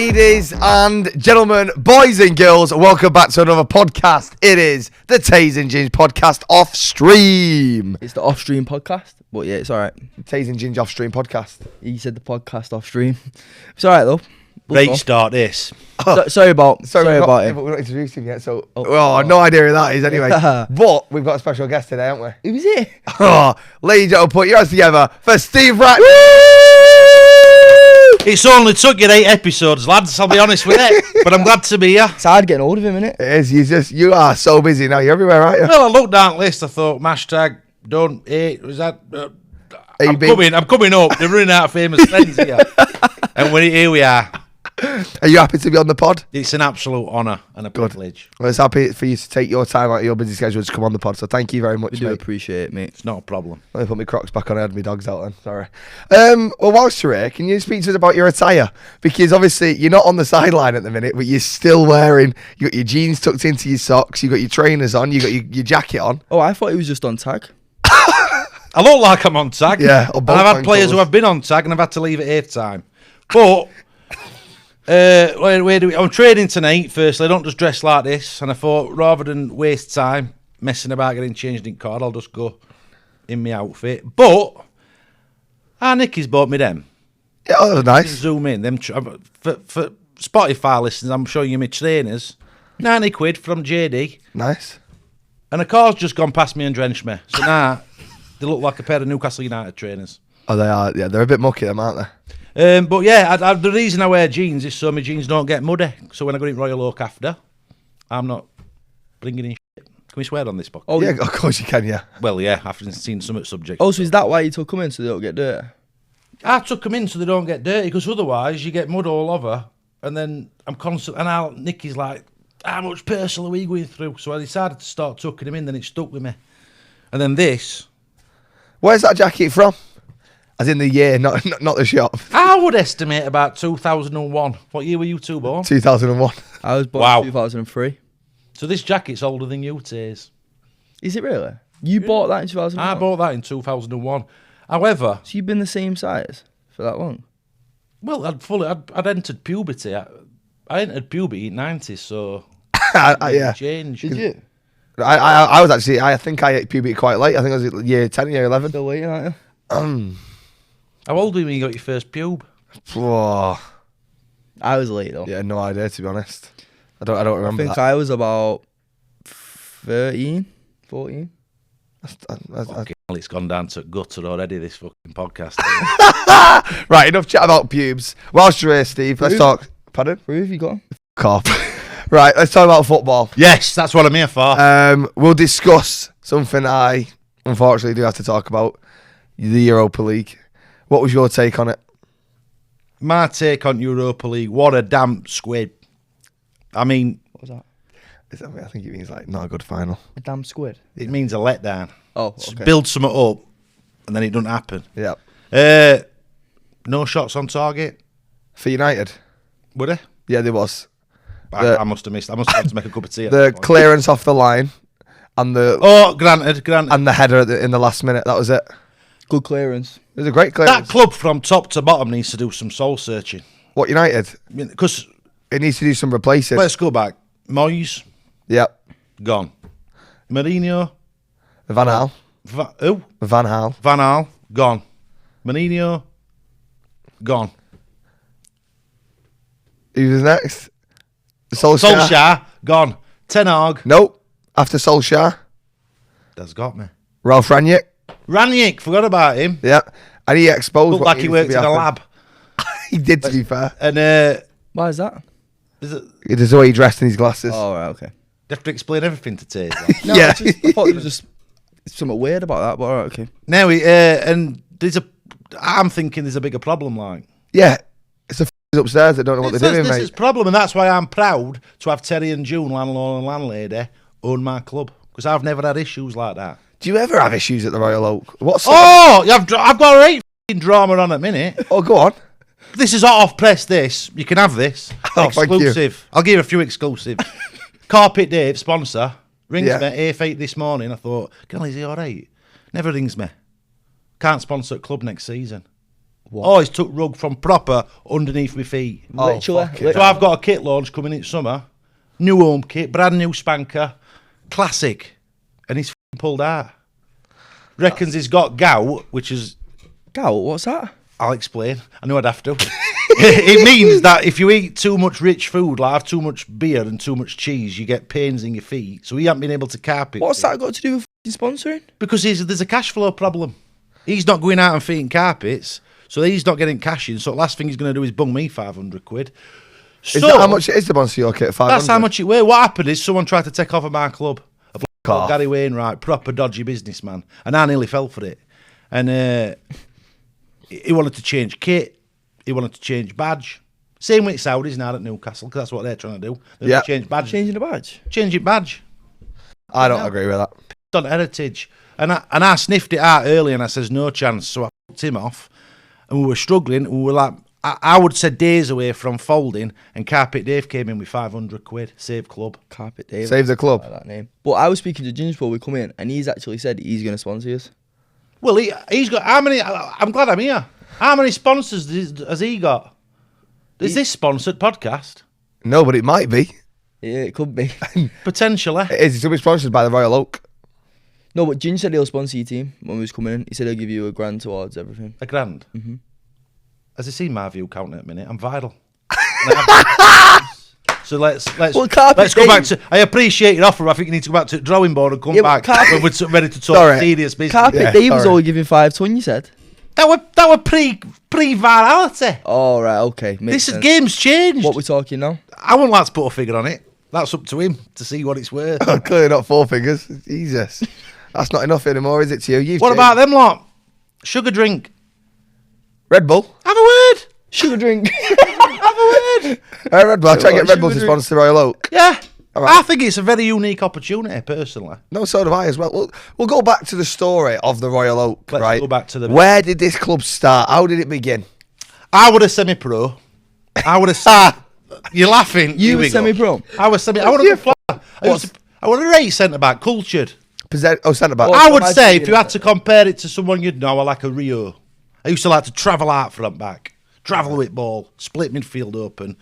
Ladies and gentlemen, boys and girls, welcome back to another podcast. It is the Tays Ginge podcast off stream. It's the off stream podcast, but yeah, it's alright. Tays Ginge off stream podcast. You said the podcast off stream. It's alright though. Great start this. Sorry about him. We're not introduced him yet, so no idea who that is anyway. But we've got a special guest today, haven't we? Who is it? Ladies and gentlemen, put your hands together for STEVE Bracknall. It's only took you 8 episodes, lads, I'll be honest with you. But I'm glad to be here. It's hard getting hold of him, innit? It is. You are so busy now. You're everywhere, aren't you? Well, I looked down the list, I thought, hashtag don't hate, was that... I'm coming up. They're running out of famous friends here. And here we are. Are you happy to be on the pod? It's an absolute honour and a privilege. Well, it's happy for you to take your time out of your busy schedule to come on the pod, so thank you very much, We do appreciate it, mate. It's not a problem. Let me put my Crocs back on. I had my dogs out then. Sorry. Well, whilst you're here, can you speak to us about your attire? Because obviously you're not on the sideline at the minute, but you're still wearing. You got your jeans tucked into your socks. You got your trainers on. You got your jacket on. Oh, I thought he was just on tag. I look like I'm on tag. Yeah. And I've had players who have been on tag and I've had to leave at half time. But I'm training tonight. Firstly, I don't just dress like this, and I thought rather than waste time messing about getting changed in card, I'll just go in my outfit. But Nicky's bought me them. Yeah, that was nice. Zoom in them for Spotify listeners. I'm showing you my trainers. £90 from JD. Nice. And a car's just gone past me and drenched me. So now they look like a pair of Newcastle United trainers. Oh, they are. Yeah, they're a bit mucky, them, aren't they? But yeah, the reason I wear jeans is so my jeans don't get muddy. So when I go in Royal Oak after, I'm not bringing in shit. Can we swear on this podcast? Oh yeah, of course you can. Yeah. Well, yeah, after seen some subject. Oh, so is that why you took them in so they don't get dirty? I took them in so they don't get dirty, because otherwise you get mud all over, and then I'm constant. And Nicky's like, how much parcel are we going through? So I decided to start tucking them in. Then it stuck with me. And then this. Where's that jacket from? As in the year, not the shop. I would estimate about 2001. What year were you two born? 2001. I was born in 2003. So this jacket's older than you, Tays. Is it really? You bought that in 2001? I bought that in 2001. However... So you've been the same size for that long? Well, I'd entered puberty. I entered puberty in the 90s, so... Yeah. Changed. Did you? I was actually... I think I hit puberty quite late. I think I was year 10, year 11. Still waiting, aren't you? How old were you when you got your first pube? Whoa. I was late though. Yeah, no idea, to be honest. I don't remember. I think I was about 13, 14. Okay, well, it's gone down to gutter already, this fucking podcast. Right, enough chat about pubes. Whilst you're here, Steve, let's talk. Pardon? Who have you got? Cop. Right, let's talk about football. Yes, that's what I'm here for. We'll discuss something I unfortunately do have to talk about, the Europa League. What was your take on it? My take on Europa League, what a damn squid. I mean... What was that? I think it means like not a good final. A damn squid? It means a letdown. Oh, okay. Build something up, and then it doesn't happen. Yeah. No shots on target. For United? Were there? Yeah, there was. I must have missed. I must have had to make a cup of tea. The clearance off the line and the... Oh, granted. And the header in the last minute, that was it. Good clearance. It was a great clearance. That club from top to bottom needs to do some soul searching. What, United? Because it needs to do some replacing. Let's go back. Moyes, yep. Gone. Mourinho, Van Gaal. Who? Van Gaal. Van Gaal, gone. Mourinho, gone. Who was next? Solskjaer, gone. Ten Hag. Nope. After Solskjaer. That's got me. Ralph Rangnick. Rangnick, forgot about him. Yeah. And he exposed Looked like he worked in a lab. He did, to be fair. And Why is that? It is the way he dressed in his glasses. Oh, right, okay. You have to explain everything to Tays. No, Yeah. I thought there was just something weird about that, but all right, okay. Now, and I'm thinking there's a bigger problem, like. Yeah. It's the upstairs that don't know what they're doing, This mate. is a problem, and that's why I'm proud to have Terry and June, landlord and landlady, own my club. Because I've never had issues like that. Do you ever have issues at the Royal Oak? What's I've got a great drama on at the minute. Oh, go on. This is off press. This you can have this exclusive. I'll give you a few exclusives. Carpet Dave sponsor rings me A8 this morning. I thought, is he all right? Never rings me. Can't sponsor at club next season. What? Oh, he's took rug from proper underneath my feet. Literally. fuck it. So I've got a kit launch coming in summer. New home kit, brand new spanker, classic. And he's f***ing pulled out. Reckons he's got gout, which is... Gout, what's that? I'll explain. I know I'd have to. It means that if you eat too much rich food, like have too much beer and too much cheese, you get pains in your feet. So he hasn't been able to carp it. What's that got to do with sponsoring? Because there's a cash flow problem. He's not going out and feeding carpets, so he's not getting cash in. So the last thing he's going to do is bung me 500 quid. So, Is that how much it is to sponsor your kit? 500? that's how much it weighed. What happened is someone tried to take off of my club. A bloke called off. Gary Wainwright, proper dodgy businessman, and I nearly fell for it. And he wanted to change kit. He wanted to change badge. Same with Saudis now at Newcastle, because that's what they're trying to do. They're Yeah. change badge. Changing the badge? Changing badge. I don't agree with that. On heritage. And I sniffed it out early and I says no chance. So I fucked him off. And we were struggling. We were like, I would say days away from folding, and Carpet Dave came in with 500 quid. Save club. Carpet Dave. Save the club. I like that name. But I was speaking to Ginge before we come in, and he's actually said he's going to sponsor us. Well, he's got how many? I'm glad I'm here. How many sponsors has he got? Is this sponsored podcast? No, but it might be. Yeah, it could be. Potentially. It is. It's going to be sponsored by the Royal Oak. No, but Ginge said he'll sponsor your team when we was coming in. He said he'll give you $1,000 towards everything. $1,000. Mhm. Has he seen my view count at a minute? I'm vital. So let's Well, Carpet let's go back Dave- to. I appreciate your offer. I think you need to go back to the drawing board and come Yeah, but back Carpet- when we're ready to talk Sorry. serious business. Carpet Yeah, Dave was sorry. only giving 5 ton, you said? That were pre-virality. Oh, right, okay. This sense. game's changed. What we're talking now? I wouldn't like to put a figure on it. That's up to him to see what it's worth. Oh, clearly not 4 figures. Jesus. That's not enough anymore, is it to you? You've What changed. about them lot? Sugar drink. Red Bull? Have a word. Sugar drink. Have a word. Red Bull. I'll try and get What, Red Bull to sugar sponsor the Royal Oak. Yeah. All right. I think it's a very unique opportunity, personally. No, so do I as well. We'll go back to the story of the Royal Oak, Let's right? go back to the- Where did this club start? How did it begin? I would have semi-pro. I would have. You're laughing. You Here were we go. semi-pro? I was semi. I would have been I would have rated centre back, cultured. Centre back. Oh, I would imagine say being if you a- had to compare it to someone you'd know, like a Rio. I used to like to travel out front back, travel with ball, split midfield open.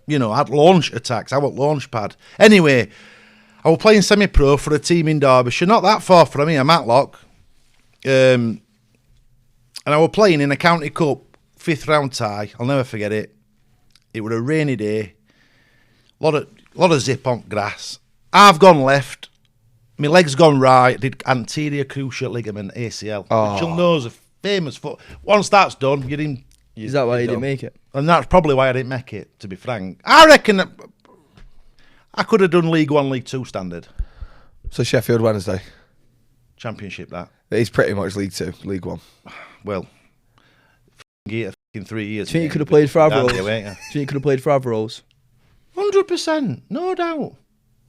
You know, I'd launch attacks. I want launch pad. Anyway, I was playing semi-pro for a team in Derbyshire, not that far from here, Matlock. And I was playing in a county cup, 5th round tie. I'll never forget it. It was a rainy day. Lot of zip on grass. I've gone left. My leg's gone right. Did anterior cruciate ligament ACL. Which you'll know is a famous foot. Once that's done, you're in. Is that why you you're didn't done. make it? And that's probably why I didn't make it, to be frank. I reckon that I could have done League 1, League 2 standard. So Sheffield Wednesday. Championship, that. It's pretty much League 2, League 1. Well, gear in 3 years. Do you think you mate. could have played for Down Averroes? here, Do ain't you think you could have played for Averroes? 100%, no doubt.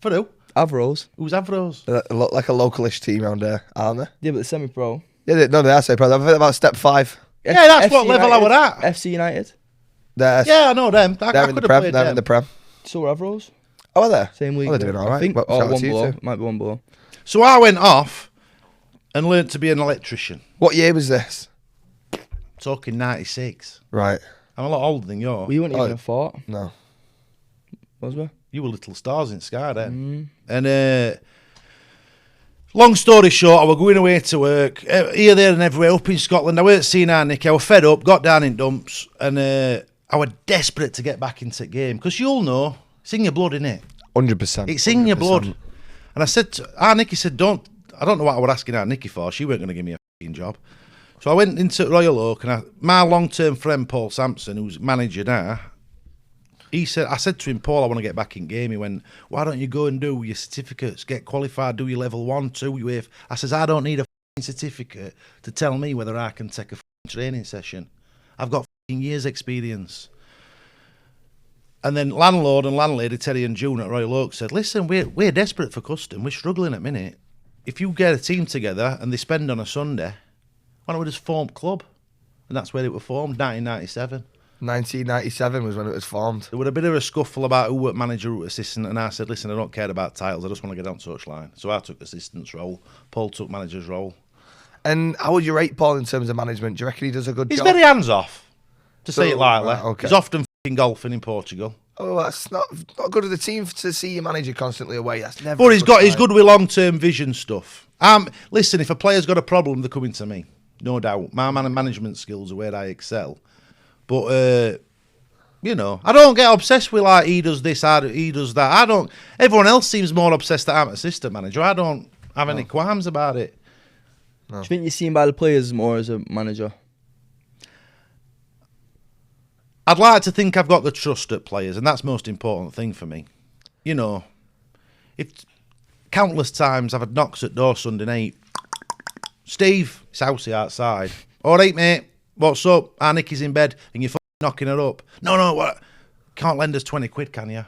For who? Averroes? Who's Avros? They're like a localish team around there, aren't they? Yeah, but the semi-pro. Yeah, they are semi-pro. They're about step 5. Yeah, that's what level I was at. FC United. They're Yeah, I know them. I in the could have Prem. played They're them. in the Prem. So were Averroes. Oh, are they? Same league. Oh, they're doing all I right. think, Well, or shout out one to you below. two. Might be one below. So I went off and learnt to be an electrician. What year was this? Talking 96. Right. I'm a lot older than you. We weren't Oh. even a fort, No. was we? You were little stars in Sky then. And long story short, I was going away to work, here, there and everywhere, up in Scotland. I weren't seeing our Nick. I was fed up, got down in dumps, and I was desperate to get back into the game. Because you'll know, it's in your blood, innit? 100%. It's in your 100%. blood. And I said, our Nicky said, I don't know what I was asking our Nicky for. She weren't going to give me a f***ing job. So I went into Royal Oak, and my long-term friend, Paul Sampson, who's manager now, I said to him, Paul, I want to get back in game. He went, why don't you go and do your certificates, get qualified, do your level 1, 2, UEFA. I says, I don't need a f***ing certificate to tell me whether I can take a f***ing training session. I've got f***ing years experience. And then landlord and landlady, Terry and June at Royal Oak said, listen, we're desperate for custom. We're struggling at the minute. If you get a team together and they spend on a Sunday, why don't we just form club? And that's where it was formed, 1997. 1997 was when it was formed. There was a bit of a scuffle about who were manager, who were assistant, and I said, listen, I don't care about titles, I just want to get on touchline. So I took assistant's role, Paul took manager's role. And how would you rate Paul in terms of management? Do you reckon he does a good He's job? very hands-off, to say it lightly. Right, okay. He's often f***ing golfing in Portugal. Oh, that's not good of the team to see your manager constantly away. That's never. But he's good with long-term vision stuff. Listen, if a player's got a problem, they're coming to me. No doubt. My management skills are where I excel. But, you know, I don't get obsessed with, like, he does this, he does that. Everyone else seems more obsessed that I'm assistant manager. I don't have any qualms about it. Do you think you're seen by the players more as a manager? I'd like to think I've got the trust at players, and that's the most important thing for me. You know, if countless times I've had knocks at door Sunday night. Steve, it's housey outside. All right, mate, what's up? Our Nicky's in bed, and you're knocking her up. No, what? Can't lend us 20 quid, can you?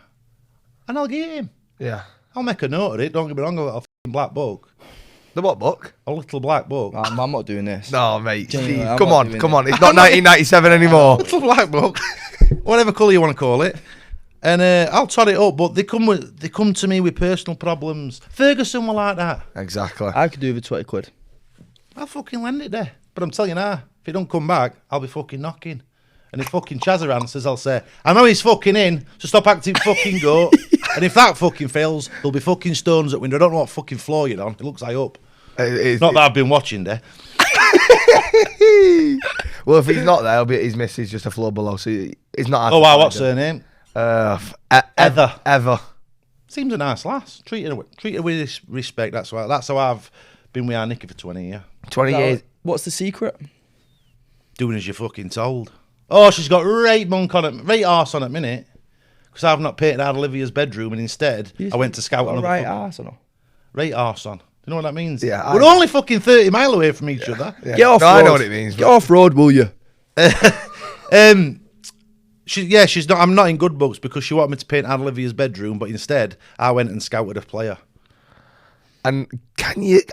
And I'll give him. Yeah. I'll make a note of it. Don't get me wrong, I've got a f***ing black book. The what book? A little black book. I'm not doing this. No, mate. Genuinely, Steve, I'm come not on. doing It's not 1997 anymore. Little black book. Whatever colour you want to call it. And I'll tot it up, but they come to me with personal problems. Ferguson were like that. Exactly. I could do with 20 quid. I'll fucking lend it there. But I'm telling you now, if it don't come back, I'll be fucking knocking. And if fucking Chazza answers, I'll say, I know he's fucking in, so stop acting fucking goat. And if that fucking fails, there'll be fucking stones at window. I don't know what fucking floor you're on. It looks like up. Not that I've been watching there. Well, if he's not there, his missus just a floor below, so he's not. Oh, wow, what's her name? Heather. Ever. Seems a nice lass. Treat her with respect. That's how I've been with our Nicky for 20 years. 20 years. What's the secret? Doing as you're fucking told. Oh, she's got right monk on it, right arse on it minute. Because I've not painted out Olivia's bedroom, and instead I went to scout another. Right arse or no? Right arse on. Do you know what that means? Yeah. We're only fucking 30 mile away from each other. Yeah. Get off road. I know what it means. Get off road, will you? She's not. I'm not in good books because she wanted me to paint out Olivia's bedroom, but instead I went and scouted a player. And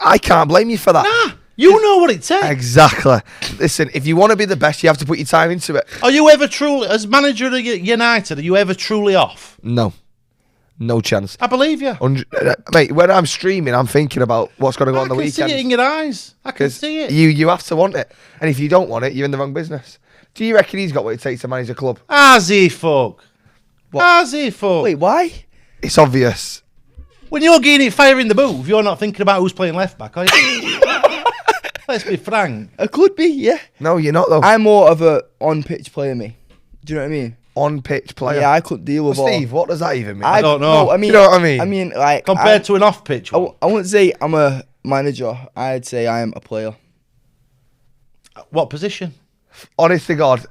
I can't blame you for that. Nah, you know what it takes. Exactly. Listen, if you want to be the best, you have to put your time into it. Are you ever truly, as manager of United, are you ever truly off? No chance. I believe you. Mate, when I'm streaming, I'm thinking about what's going to go on the I can weekend. see it in your eyes. I can see it. You have to want it. And if you don't want it, you're in the wrong business. Do you reckon he's got what it takes to manage a club? Has he, fuck? What? Has he, fuck? Wait, why? It's obvious. When you're getting it fire in the booth, you're not thinking about who's playing left back, are you? Let's be frank. It could be, yeah. No, you're not, though. I'm more of a on-pitch player, me. Do you know what I mean? On-pitch player. Yeah, I couldn't deal with Steve, what does that even mean? I don't know. No, I mean, you know what I mean? I mean, like Compared to an off-pitch one. I wouldn't say I'm a manager. I'd say I am a player. What position? Honest to God,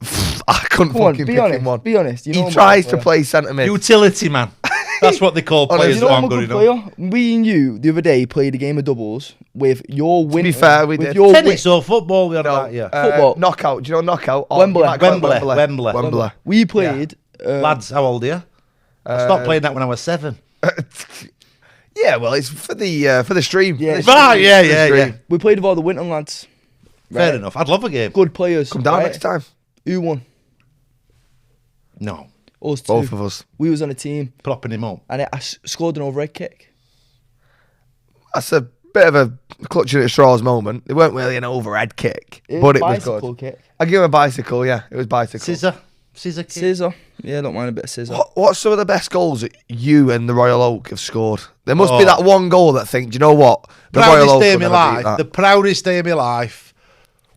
I couldn't Come on, fucking be pick honest. him one. Be honest. You know He I'm tries a to player. play centre mid. Utility man. That's what they call Honestly, players You who know I'm aren't a good good enough. player. Me and you the other day played a game of doubles with your win. be fair, we did. Your Tennis or football, we had that, yeah. Football. Knockout. Do you know knockout? Or Wembley. you might call it Wembley. Wembley. We played. Lads, how old are you? I stopped playing that when I was 7. Yeah, well, it's for the stream. Yeah. For the Right, stream. yeah, For the yeah, stream. yeah. We played with all the Winton lads. Fair Right. enough. I'd love a game. Good players. Come down right? next time. Who won? No. Us two. Both of us. We was on a team, Propping him up. and I scored an overhead kick. That's a bit of a clutching at straws moment. It weren't really an overhead kick, It but was it was bicycle good. kick. I give him a bicycle. Yeah, it was bicycle. Scissor kick. Scissor. Yeah, I don't mind a bit of scissor. What's some of the best goals that you and the Royal Oak have scored? There must be Oh. that one goal that think, do you know what? The Proudest Royal day Oak of will my never beat life. that. The proudest day of my life.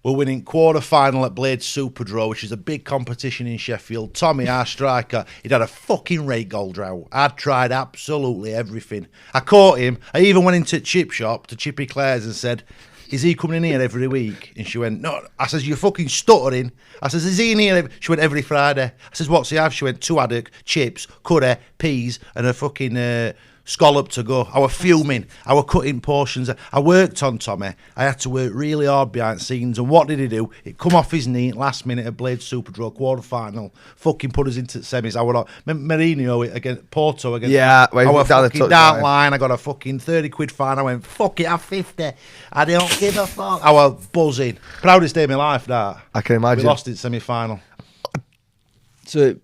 We're winning quarter-final at Blade Superdraw, which is a big competition in Sheffield. Tommy, our striker, he'd had a fucking rate goal drought. I'd tried absolutely everything. I caught him. I even went into chip shop to Chippy Claire's and said, is he coming in here every week? And she went, no. I says, you're fucking stuttering. I says, is he in here? She went, every Friday. I says, what's he have? She went, 2 haddock, chips, curry, peas, and a fucking scallop to go. I were fuming. I were cutting portions. I worked on Tommy. I had to work really hard behind the scenes. And what did he do? It come off his knee last minute at Blade Superdraw quarter-final. Fucking put us into the semis. I were like, Mourinho against Porto against. Yeah, when I he were was down the fucking touchline. down line. I got a fucking 30 quid fine. I went, fuck it, I'm 50. I don't give a fuck. I were buzzing. Proudest day of my life, that. I can We imagine. lost it semi-final. So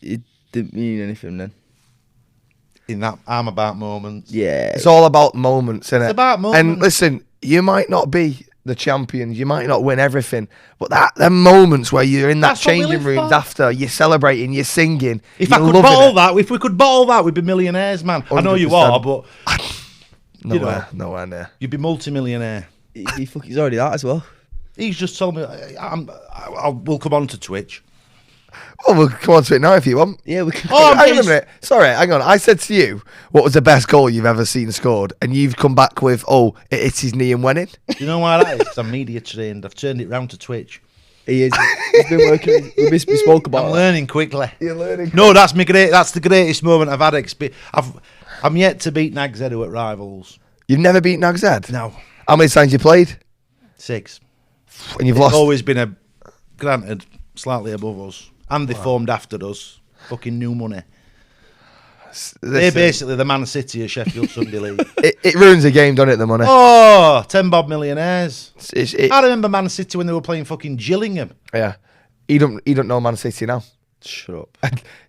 it didn't mean anything then. In that, I'm about moments. Yeah. It's all about moments, innit? It's about moments. And listen, you might not be the champions, you might not win everything, but them moments where you're in that That's what we changing live rooms for. after, you're celebrating, you're singing, If you're I could loving bottle it. that, if we could bottle that, we'd be millionaires, man. I know you are, 100%. but Nowhere near. you'd be multi-millionaire. He's already that as well. He's just told me, we'll come on to Twitch. Oh, we'll come on to it now if you want. Yeah, we can. Oh, Hang on a minute. Sorry, hang on. I said to you, what was the best goal you've ever seen scored? And you've come back with, it hits his knee and went in. Do you know why that is? 'Cause I'm media trained. I've turned it round to Twitch. He is. He's been working. We spoke about I'm that. learning quickly. You're learning. No, that's the greatest moment I've had. I'm yet to beat Nags Head at Rivals. You've never beaten Nags Head? No, How many times you played? 6. And you've It's lost? always been granted slightly above us, and they formed after us. Fucking new money. They're Listen, basically the Man City of Sheffield Sunday League. it ruins a game, doesn't it, the money? Oh, 10 bob millionaires. It- I remember Man City when they were playing fucking Gillingham. yeah. He don't know Man City now. Shut up.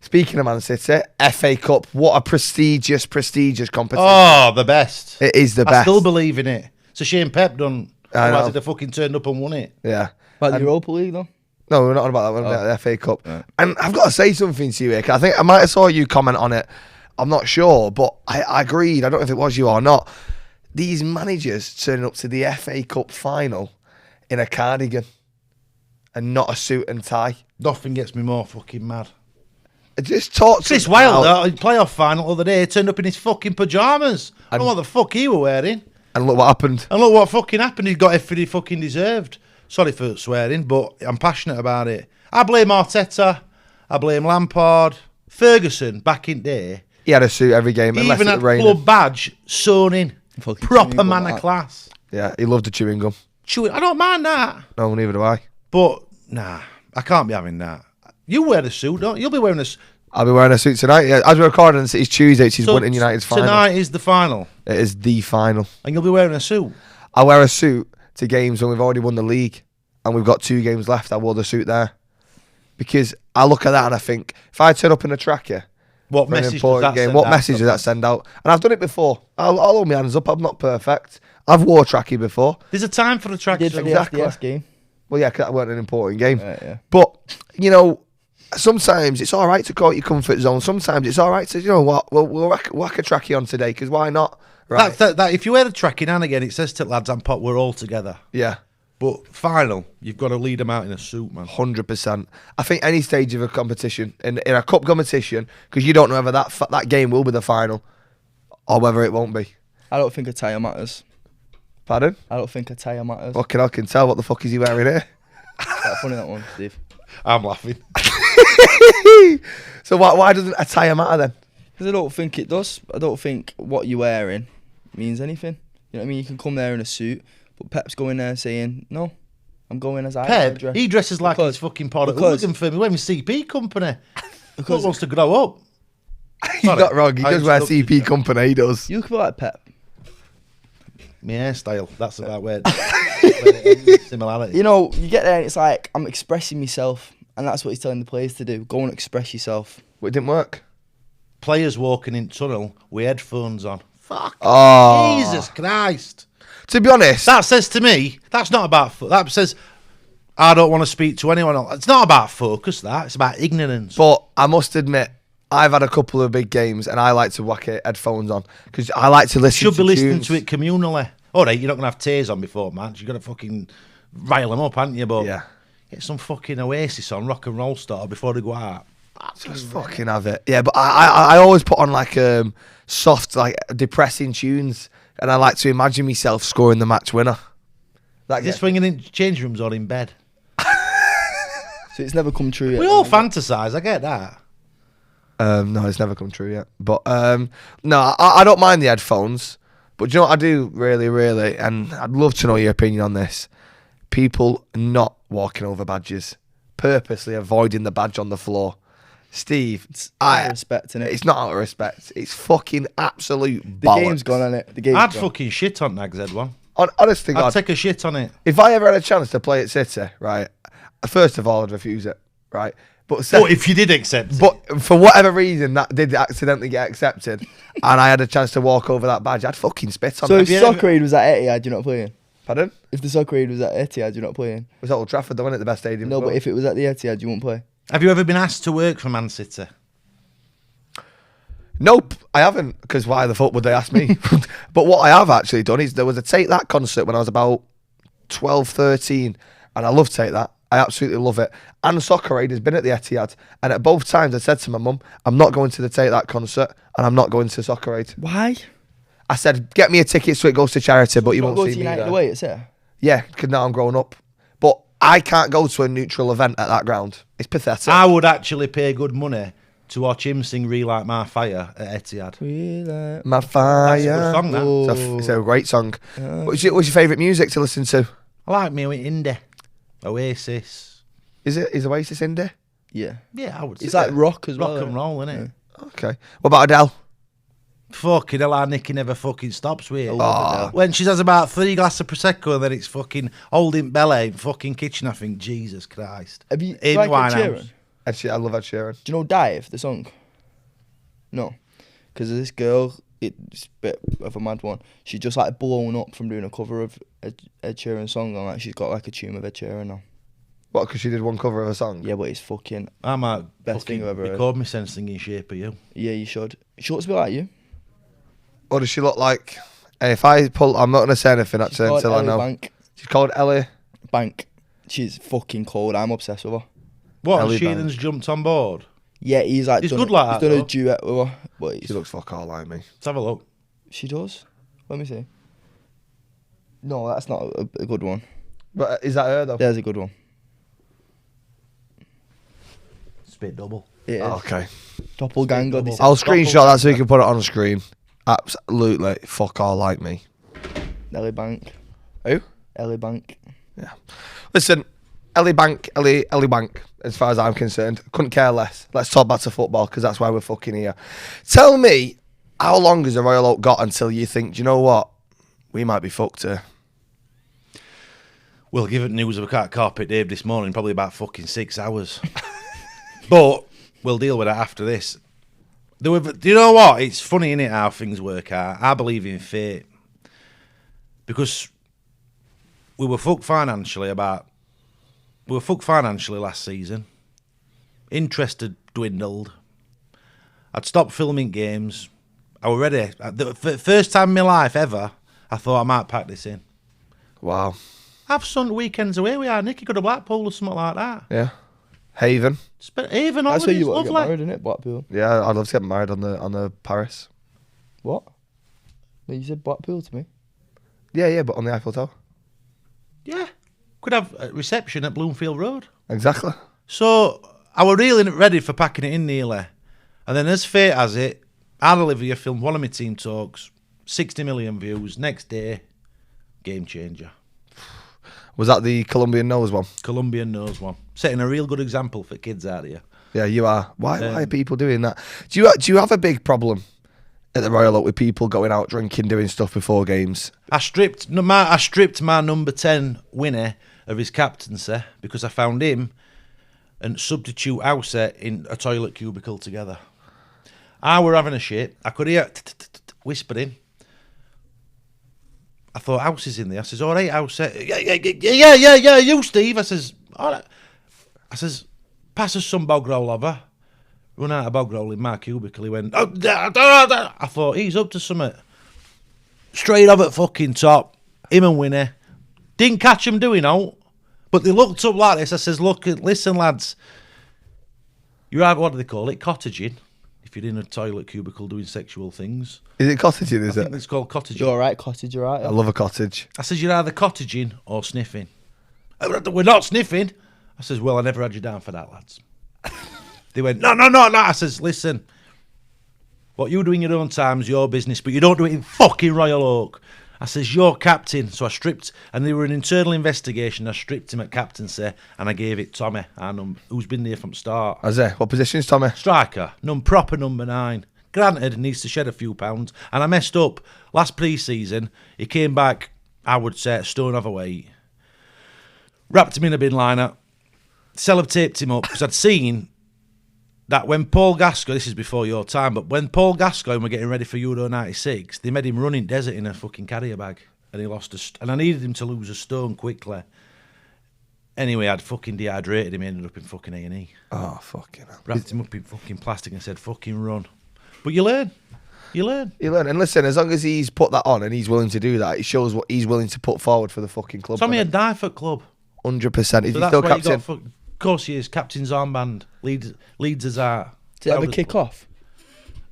Speaking of Man City, FA Cup, what a prestigious competition. Oh, the best. It is the I best. still believe in it. It's a shame Pep done. I know. Otherwise, he'd have fucking turned up and won it. Yeah. About the Europa League though. No, we're not on about that. We're on about the FA Cup. Yeah. And I've got to say something to you, Ick. I think I might have saw you comment on it. I'm not sure, but I agreed. I don't know if it was you or not. These managers turning up to the FA Cup final in a cardigan and not a suit and tie. Nothing gets me more fucking mad. Just talk to Chris them Wilder, about- playoff final the other day, turned up in his fucking pyjamas. I don't know what the fuck he were wearing. And look what happened. And look what fucking happened. He got everything he fucking deserved. Sorry for swearing, but I'm passionate about it. I blame Arteta. I blame Lampard. Ferguson, back in day, He had a suit every game. he unless even it had rained. club badge sewn in. Fucking Proper chewing man gum, of that. class. Yeah, he loved the chewing gum. Chewing. I don't mind that. No, neither do I. But, nah, I can't be having that. You wear the suit, don't you? You'll be wearing a suit. I'll be wearing a suit tonight. Yeah, as we're recording, it's Tuesday. It's Winton United's final. Tonight is the final. It is the final. And you'll be wearing a suit. I wear a suit to games when we've already won the league and we've got 2 games left. I wore the suit there because I look at that and I think if I turn up in a tracker What for an message does important that game, send what out? message does that send out? And I've done it before. I'll hold my hands up. I'm not perfect. I've wore tracky before. There's a time for the track. Did for the Exactly. FDS game. Well, yeah, 'cause that weren't an important game. Yeah. But, sometimes it's all right to call it your comfort zone. Sometimes it's all right to, we'll whack a tracky on today because why not? Right. That if you wear the tracking on again, it says to lads and pot, we're all together. Yeah. But final, you've got to lead them out in a suit, man. 100%. I think any stage of a competition, in a cup competition, because you don't know whether that game will be the final or whether it won't be. I don't think attire matters. Pardon? I don't think attire matters. Fucking I can tell what the fuck is he wearing here. Quite funny that one, Steve. I'm laughing. So why doesn't attire matter then? Because I don't think it does. I don't think what you're wearing means anything. You know what I mean? You can come there in a suit, but Pep's going there saying, no, I'm going as I Pep, am. he dresses like Because- he's fucking part of because- hooligan for me. We're in CP company. Because What wants to grow up? You're not wrong. He I does wear interrupted CP you. company. He does. you could be like Pep. My hairstyle, that's about where similarity. You know, you get there and it's like, I'm expressing myself. And that's what he's telling the players to do. Go and express yourself. But it didn't work. Players walking in tunnel with headphones on. Fuck. Oh. Jesus Christ. To be honest, That says to me, that's not about that says I don't want to speak to anyone else. It's not about focus, that. It's about ignorance. but I must admit, I've had a couple of big games and I like to whack headphones on because I like to listen Should to be listening tunes. to it communally. All right, you're not going to have Tays on before match. You've got to fucking rile them up, haven't you? But Yeah. get some fucking Oasis on, rock and roll star before they go out. Just fucking have it. Yeah, but I always put on like soft, like depressing tunes and I like to imagine myself scoring the match winner. That Is this gets- swinging in change rooms or in bed? So it's never come true yet. We all fantasise, I get that. No, it's never come true yet. But no, I don't mind the headphones. But do you know what I do really, and I'd love to know your opinion on this. People not walking over badges, purposely avoiding the badge on the floor. Steve, Out of respect, innit? it's not out of respect. It's fucking absolute The bollocks. game's gone on it. The game's I'd gone. fucking shit on Nags Head one. Honest to I'd God, take a shit on it. if I ever had a chance to play at City, right, first of all, I'd refuse it, right? But But if you did accept it. But for whatever reason, that did accidentally get accepted, and I had a chance to walk over that badge, I'd fucking spit on So it. if Soccer Aid was at Etihad, you're not playing? Pardon? If the soccer aid was at Etihad, you're not playing. It was at Old Trafford, though, wasn't it? The best stadium. No, but if it was at the Etihad, you won't play. Have you ever been asked to work for Man City? Nope, I haven't, because why the fuck would they ask me? But what I have actually done is there was a Take That concert when I was about 12, 13, and I love Take That. I absolutely love it. And Soccer Aid has been at the Etihad, and at both times I said to my mum, I'm not going to the Take That concert, and I'm not going to Soccer Aid. Why? I said, get me a ticket so it goes to charity, but you won't go see to me United there. away, it's there. Yeah, because now I'm grown up. But I can't go to a neutral event at that ground. It's pathetic. I would actually pay good money to watch him sing Relight My Fire at Etihad. Relight My Fire. That's a good song, that. It's a great song. What's your favourite music to listen to? I like me with indie. Oasis. Is Oasis indie? Yeah. Yeah, I would say. It's like rock as well. Rock and roll, isn't it? Okay. What about Adele? Fucking hell, our Nicky never fucking stops with it. Oh. When she has about 3 glasses of Prosecco and then it's fucking holding belly in fucking kitchen, I think, Jesus Christ. Have you In like Ed Winehouse. Sheeran? I love Ed Sheeran. Do you know Dive, the song? No. Because this girl, it's a bit of a mad one. She's just like blown up from doing a cover of Ed Sheeran's song. And like, she's got like a tune of Ed Sheeran now. What, because she did one cover of a song? Yeah, but it's fucking I might best thing I've ever heard. record me sensing in shape of you. Yeah, you should. She looks a bit like you. What does she look like? If I pull, I'm not going to say anything actually Called until I Ellie know. Bank. She's called Ellie. Bank. She's fucking cold. I'm obsessed with her. What, Ellie Sheeran's jumped on board? Yeah, he's like He's done, good like he's that, done a though. duet with her. But She looks fuck all like me. Let's have a look. She does. Let me see. No, that's not a good one. But is that her though? There's a good one. Spit double. It is. Oh, okay. Doppelganger. This I'll screenshot that so you can put it on the screen. Absolutely fuck all like me. Ellie Bank. Who? Ellie Bank. Yeah. Listen, Ellie Bank, as far as I'm concerned. Couldn't care less. Let's talk back to football because that's why we're fucking here. Tell me, how long has the Royal Oak got until you think, do you know what? We might be fucked here. Well, given news of a cat carpet Dave this morning, probably about fucking 6 hours. But we'll deal with that after this. Do you know what? It's funny, innit, how things work out. I believe in fate. Because we were fucked financially last season. Interest had dwindled. I'd stopped filming games. I was ready. The first time in my life ever, I thought I might pack this in. Wow. Have Sunday weekends away with our Nicky, go to Blackpool or something like that. Yeah. Haven. Haven That's where holidays, you want to lovely. get married, isn't it? Blackpool. Yeah, I'd love to get married on the Paris. What? No, you said Blackpool to me. Yeah, but on the Eiffel Tower. Yeah. Could have a reception at Bloomfield Road. Exactly. So I were really ready for packing it in nearly. And then as fate has it, Anne Olivia filmed one of my team talks, 60 million views. Next day, game changer. Was that the Colombian nose one? Colombian knows one. Setting a real good example for kids out here. Yeah, you are. Why are people doing that? Do you have a big problem at the Royal Oak with people going out drinking, doing stuff before games? I stripped my number 10 winner of his captaincy because I found him and substitute Houser in a toilet cubicle together. I were having a shit. I could hear whispering. I thought House is in there. I says, all right, House. Yeah, you, Steve. I says, all right. I says, pass us some bog roll over. Run out of bog roll in my cubicle. He went, oh, I thought, he's up to something. Straight up at fucking top. Him and Winnie. Didn't catch him doing out. But they looked up like this. I says, listen, lads. You're out, what do they call it? Cottaging. If you're in a toilet cubicle doing sexual things. Is it cottaging, is I it? think it's called cottaging. You're alright, cottage, you're right. I love a cottage. I says, you're either cottaging or sniffing. We're not sniffing. I says, well, I never had you down for that, lads. They went, no. I says, listen, what you do in your own time is your business, but you don't do it in fucking Royal Oak. I says, you're captain. So I stripped, and they were an internal investigation. I stripped him at captaincy, and I gave it Tommy, who's been there from start. Is it? What position is Tommy? Striker, proper number 9. Granted, needs to shed a few pounds, and I messed up. Last pre-season, he came back, I would say, a stone overweight. Wrapped him in a bin liner, sellotaped him up, because I'd seen that when Paul Gascoigne, this is before your time, but when Paul Gascoigne were getting ready for Euro 96, they made him run in desert in a fucking carrier bag. and he lost and I needed him to lose a stone quickly. Anyway, I'd fucking dehydrated him. He ended up in fucking A&E. Oh, fucking hell. Wrapped him up in fucking plastic and said, fucking run. But you learn. You learn. You learn. And listen, as long as he's put that on and he's willing to do that, it shows what he's willing to put forward for the fucking club. Tommy had died for club. 100%. Is So he that's still why captain? of course he is. Captain's armband. Leads us out. Did it ever kick off?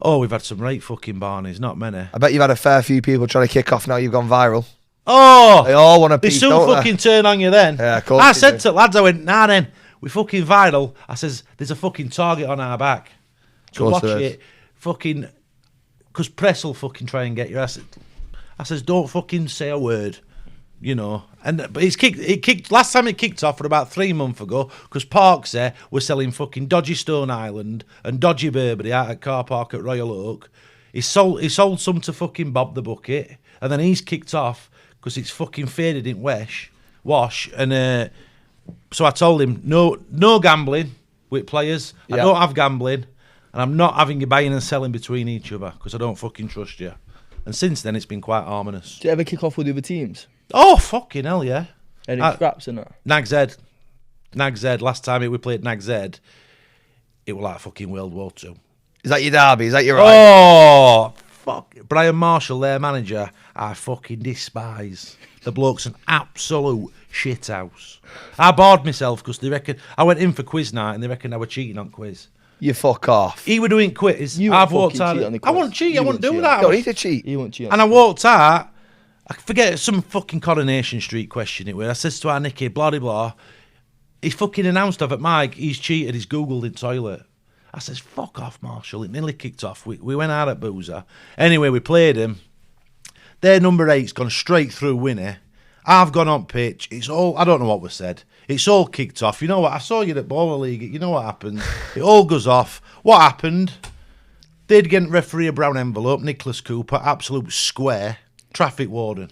Oh, we've had some right fucking barneys. Not many. I bet you've had a fair few people trying to kick off now you've gone viral. Oh! They all want a They piece, soon don't fucking turn on you then. Yeah, of course I they said do. to lads, I went, nah then, we fucking viral. I says, there's a fucking target on our back. So Course watch there is. it. Fucking, because press will fucking try and get your ass. I says, don't fucking say a word. You know. But it kicked, last time it kicked off for about 3 months ago, because Parks there were selling fucking dodgy Stone Island and dodgy Burberry out at car park at Royal Oak. He sold some to fucking Bob the Bucket, and then he's kicked off because it's fucking faded in wash. And so I told him, no gambling with players. I Yeah. don't have gambling, and I'm not having you buying and selling between each other because I don't fucking trust you. And since then, it's been quite ominous. Did it ever kick off with the other teams? Oh, fucking hell, yeah. Any scraps in it? Nag's Head. Last time we played Nag's Head, it was like fucking World War II. Is that your derby? Is that your right? Oh, fuck. Brian Marshall, their manager, I fucking despise. The bloke's an absolute shithouse. I bored myself because they reckon I went in for quiz night and they reckon I were cheating on quiz. You fuck off. He were doing quiz. You I've won't walked fucking out. cheat on the I quiz. won't cheat. You I won't won't do cheat. that. You don't need to cheat. He won't cheat. And I walked out. I forget some fucking Coronation Street question it was. I says to our Nicky, blah blah blah. He fucking announced off at Mike, he's cheated. He's googled in toilet. I says, fuck off, Marshall. It nearly kicked off. We went out at Boozer. Anyway, we played him. Their number 8's gone straight through Winnie. I've gone on pitch. It's all, I don't know what was said. It's all kicked off. You know what? I saw you at Baller League. You know what happened? It all goes off. What happened? They'd get referee a brown envelope. Nicholas Cooper, absolute square. Traffic warden.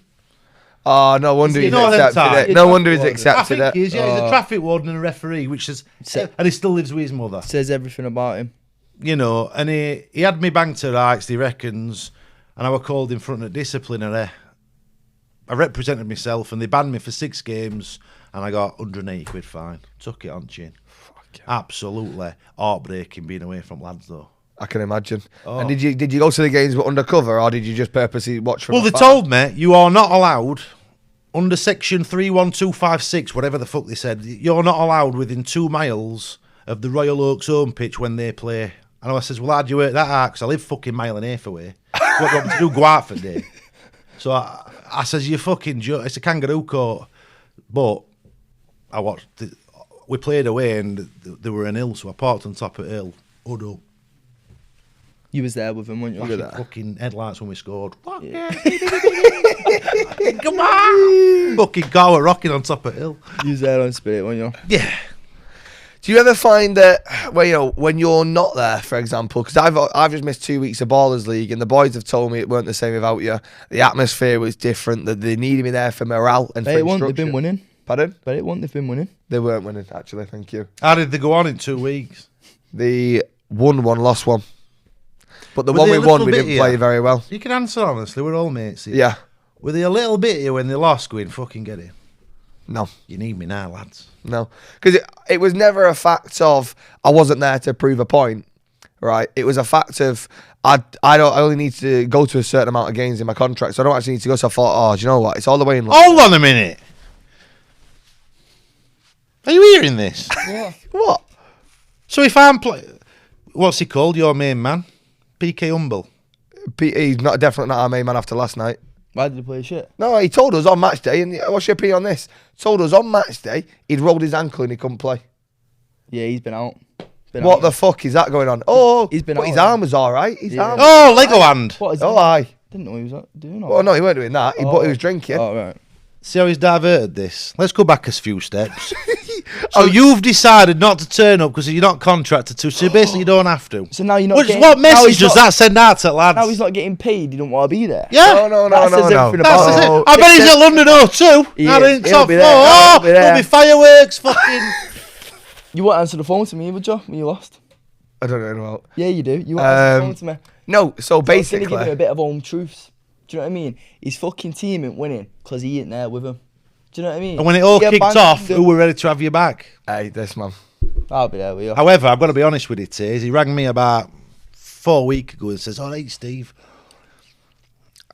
Oh, no wonder he's know them accepted type? it. No wonder he's I accepted think it. he is, yeah. He's a traffic warden and a referee, which is, and he still lives with his mother. Says everything about him. You know, and he had me banged to rights, he reckons, and I were called in front of disciplinary. I represented myself, and they banned me for 6 games, and I got 180 quid fine. Took it on chin. Absolutely heartbreaking being away from lads, though. I can imagine. Oh. And did you go to the games but undercover, or did you just purposely watch from Well, they afar? told me you are not allowed under section 31256, whatever the fuck they said. You're not allowed within 2 miles of the Royal Oaks home pitch when they play. And I says, well, how'd you work that out? Because I live fucking mile and a half away. What do you want me to do? Go out for a day? So I says, you fucking joke. It's a kangaroo court. But I watched. We played away and they were an hill, so I parked on top of the hill. Hood up. You was there with him, weren't you? Flashing fucking headlights when we scored. Yeah. Come on! Fucking car were rocking on top of the hill. You was there on spirit, weren't you? Yeah. Do you ever find that when you're not there, for example, because I've just missed 2 weeks of Ballers League, and the boys have told me it weren't the same without you. The atmosphere was different. That they needed me there for morale and Bet for it won't. They've instruction. been winning. Pardon? Bet it won't. They've been winning. They weren't winning, actually. Thank you. How did they go on in 2 weeks? They won one, lost one. But the Were one they we a won, little we bit didn't play here? very well. You can answer honestly, we're all mates here. Yeah. Were they a little bit here when they lost going, fucking get it? No. You need me now, lads. No. Because it was never a fact of I wasn't there to prove a point, right? It was a fact of I only need to go to a certain amount of games in my contract, so I don't actually need to go. So I thought, do you know what? It's all the way in London. Hold on a minute. Are you hearing this? Yeah. What? So if I'm what's he called, your main man? PK Humble. He's definitely not our main man after last night. Why did he play shit? No, he told us on match day, and what's your opinion on this? Told us on match day he'd rolled his ankle and he couldn't play. Yeah, he's been out. What the fuck is that going on? Oh, He's been but out, his hasn't arm was all right. His arm. Oh, Lego hand. What is Oh, that? aye. Didn't know he was doing that. Well, no, he weren't doing that. But he was drinking. Oh, right. See how he's diverted this? Let's go back a few steps. So you've decided not to turn up because you're not contracted to, so basically you don't have to. So now you're not What getting... what now message he's does not- that send out to lads? Now he's not getting paid. He don't want to be there. Yeah. No. That says everything about That's him. it. I bet he's at London O2. He Not is. in He'll top be four. there. Oh, He'll be there. there'll be fireworks. Fucking. You won't answer the phone to me, would you? When you lost? I don't know. Yeah, you do. You won't answer the phone to me. No, so So I was gonna basically, give him a bit of home truths. Do you know what I mean? His fucking team ain't winning because he ain't there with him. Do you know what I mean? And when it all Yeah, kicked bang, off, who were ready to have you back? Hey, this man. I'll be there with you. However, I've got to be honest with it, Tays. He rang me about 4 weeks ago and says, all right, Steve,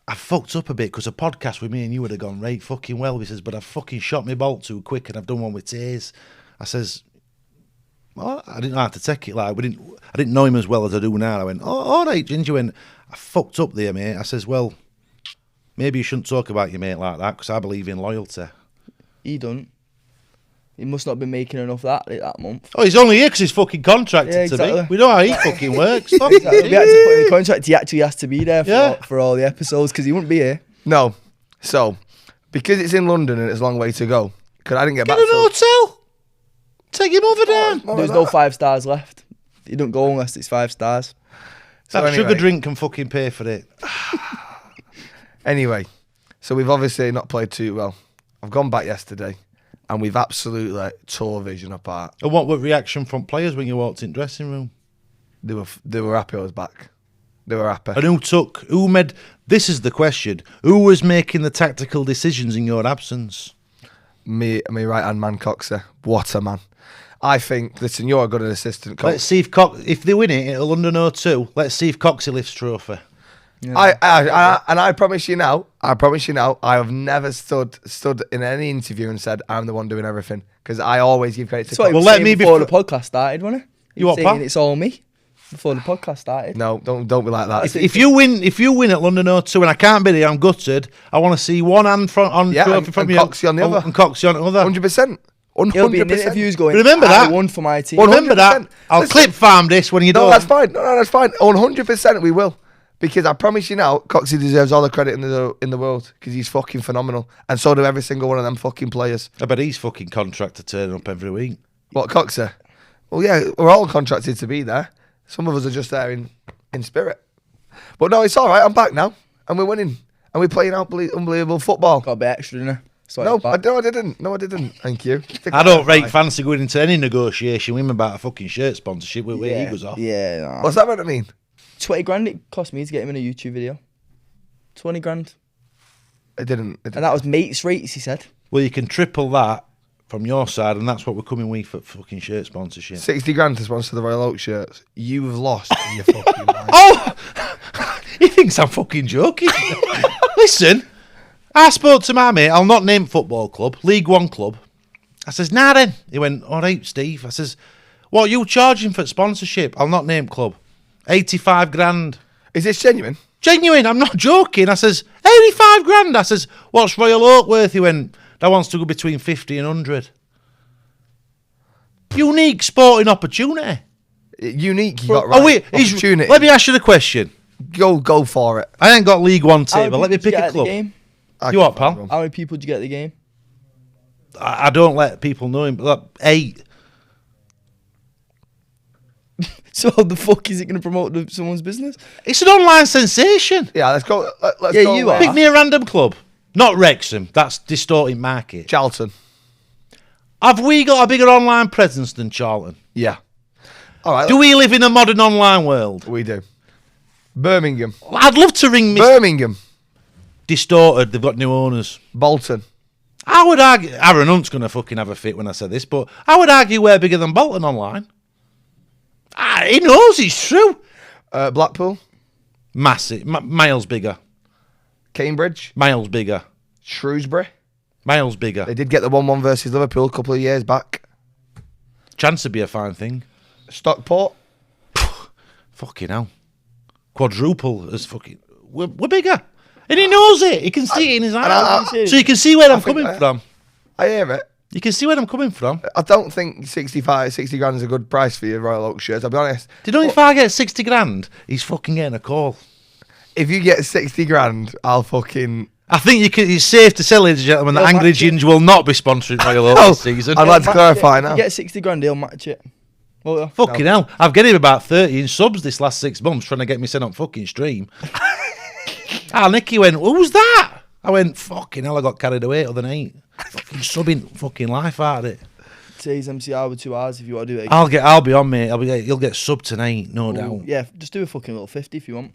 I fucked up a bit because a podcast with me and you would have gone right fucking well. He says, but I fucking shot my bolt too quick and I've done one with Tays. I says, well, I didn't know how to take it. Like I didn't know him as well as I do now. I went, oh, all right, Ginge. He went, I fucked up there, mate. I says, well, maybe you shouldn't talk about your mate like that because I believe in loyalty. He don't. He must not have been making enough that month. Oh, he's only here because he's fucking contracted Yeah, exactly. to be. We know how he fucking works. Fuck We had to put it. in the contract he actually has to be there Yeah. for all the episodes because he wouldn't be here. No. So, because it's in London and it's a long way to go, because I didn't get Get back an till... hotel. Take him over there. There's no 5 stars left. You don't go unless it's 5 stars. So That anyway. sugar drink can fucking pay for it. Anyway, so we've obviously not played too well. I've gone back yesterday, and we've absolutely tore vision apart. And what were reaction from players when you walked in the dressing room? They were happy I was back. They were happy. And who made, this is the question, who was making the tactical decisions in your absence? Me right-hand man, Coxer. What a man. I think, listen, you're a good assistant coach. Let's see if they win it, it'll under no 2. Let's see if Coxey lifts trophy. Yeah. I promise you now, I have never stood in any interview and said I'm the one doing everything because I always give credit to That's what he Cox. was Well, let saying me before be the podcast started, wasn't he? You what, saying pal? it's all me before the podcast started. No, don't be like that. If you win at London O2 and I can't be there, I'm gutted. I want to see one hand on trophy from and you Coxey on the other. and Coxey on the other. 100%. He'll be in 100%. interviews going, Remember that? I won for my team. 100%. Remember that? I'll Listen. clip farm this when you No, don't. that's fine. No, that's fine. 100% we will. Because I promise you now, Coxey deserves all the credit in the world because he's fucking phenomenal. And so do every single one of them fucking players. I bet he's fucking contracted turning up every week. What, Coxey? Well, yeah, we're all contracted to be there. Some of us are just there in spirit. But no, it's all right. I'm back now. And we're winning. And we're playing unbelievable football. Got a bit extra, didn't I? So No, I didn't. No, I didn't. Thank you. I don't rate fancy going into any negotiation with him about a fucking shirt sponsorship with where he goes off. Yeah, nah. What's that meant to mean? 20 grand it cost me to get him in a YouTube video. 20 grand. It didn't. And that was mates rates, he said. Well, you can triple that from your side, and that's what we're coming with for fucking shirt sponsorship. 60 grand to sponsor the Royal Oak shirts. You've lost in your fucking life. Oh! He thinks I'm fucking joking. Listen, I spoke to my mate, I'll not name football club, League One club. I says, nah then. He went, all right, Steve. I says, what are you charging for sponsorship? I'll not name club. 85 grand. Is this genuine? Genuine, I'm not joking. I says, 85 grand. I says, what's Royal Oak worth? He went, that wants to go between 50 and 100. Unique sporting opportunity. Unique, you got right. Oh, wait, Opportunity. let me ask you the question. Go for it. I ain't got League One How many table. Let me people did pick you a get at the club. game? You what, pal? How many people did you get at the game? I don't let people know him, but look, 8. So how the fuck is it going to promote someone's business? It's an online sensation. Yeah, let's go. Let's Yeah, go. you are. Pick me a random club. Not Wrexham. That's distorting market. Charlton. Have we got a bigger online presence than Charlton? Yeah. All right. Do we live in a modern online world? We do. Birmingham. I'd love to ring Birmingham. Distorted. They've got new owners. Bolton. I would argue, Aaron Hunt's going to fucking have a fit when I say this, but I would argue we're bigger than Bolton online. He knows it's true. Blackpool. Massive. Miles bigger. Cambridge. Miles bigger. Shrewsbury. Miles bigger. They did get the 1-1 versus Liverpool a couple of years back. Chance would be a fine thing. Stockport. Fucking hell. Quadruple as fucking... We're bigger. And he knows it. He can see it in his eyes. So you can see where I'm coming from. I hear it. You can see where I'm coming from. I don't think 60 grand is a good price for your Royal Oak shirts, I'll be honest. Did you know if I get 60 grand, he's fucking getting a call. If you get 60 grand, I'll fucking... I think it's safe to say, ladies and gentlemen, that He'll Angry match it. Ginge will not be sponsoring Royal Oak this season. I'd like to Match clarify it. now. You get 60 grand, he'll match it. Well, Fucking hell. I've getting him about 30 in subs this last 6 months trying to get me sent on fucking stream. Nicky went, who's that? I went, fucking hell, I got carried away other night. Fucking subbing fucking life out of it. Tays MCR with 2 hours if you want to do it again. I'll be on, mate. You'll get sub tonight, no doubt. Yeah, just do a fucking little 50 if you want.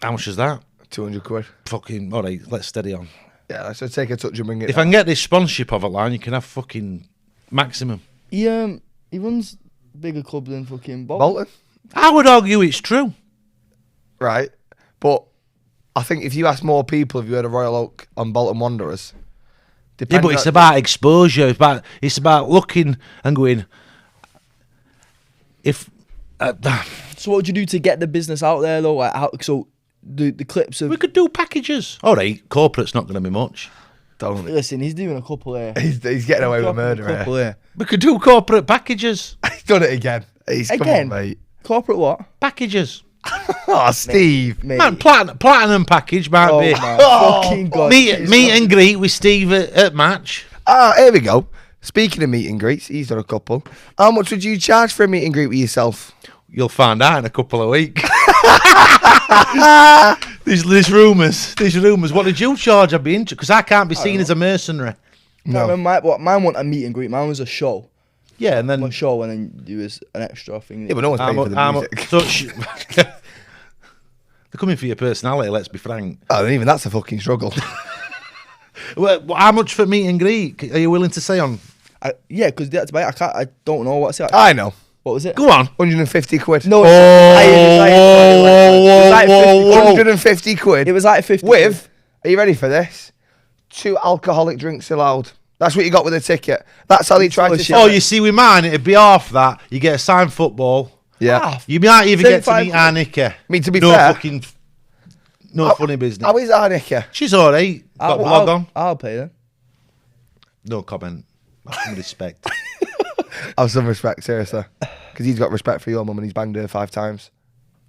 How much is that? £200. Fucking, all right, let's steady on. Yeah, so take a touch and bring it If I down. can get this sponsorship of a line, you can have fucking maximum. He runs bigger clubs than fucking Bolton. I would argue it's true. Right. But I think if you ask more people, have you heard of Royal Oak and Bolton Wanderers? Yeah, Depending but it's on- about exposure. It's about looking and going. If So what would you do to get the business out there though? Like how, so the clips of we could do packages, all right. Corporate's not going to be much. Don't. listen, he's doing a couple here. He's getting away with murder A couple here. here. We could do corporate packages. He's done it again. He's come Again? on, mate. Corporate what? Packages. Oh, Steve. Mate. Man, platinum package might Oh be. my fucking god. Meet and greet with Steve at match. Ah, here we go. Speaking of meet and greets, he's done a couple. How much would you charge for a meet and greet with yourself? You'll find out in a couple of weeks. There's rumours. There's rumours. What did you charge? I'd be interested because I can't be seen as a mercenary. No. Mine wasn't a meet and greet. Mine was a show. Yeah, and then One show and then there was an extra thing. Yeah, but no one's paying for the music. they're coming for your personality. Let's be frank. Oh, and even that's a fucking struggle. Well, how much for meet and greet? Are you willing to say on? Yeah, because that's about it. I don't know what's it. I know. What was it? Go on. 150 quid. No, Oh, it was like 50 quid. 150 quid. It was like 50 With, are you ready for this? 2 alcoholic drinks allowed. That's what you got with the ticket. That's how they tried to shit. sell Oh, it. you see, with mine, it'd be half that. You get a signed football. Yeah. Half. You might even get to 75 meet our Nicky. I mean, to be no fair- fucking, no funny business. How is Arnica? She's all right. Got blog on. I'll pay then. No comment. Have some respect. Have some respect, seriously. Because he's got respect for your mum and he's banged her 5 times.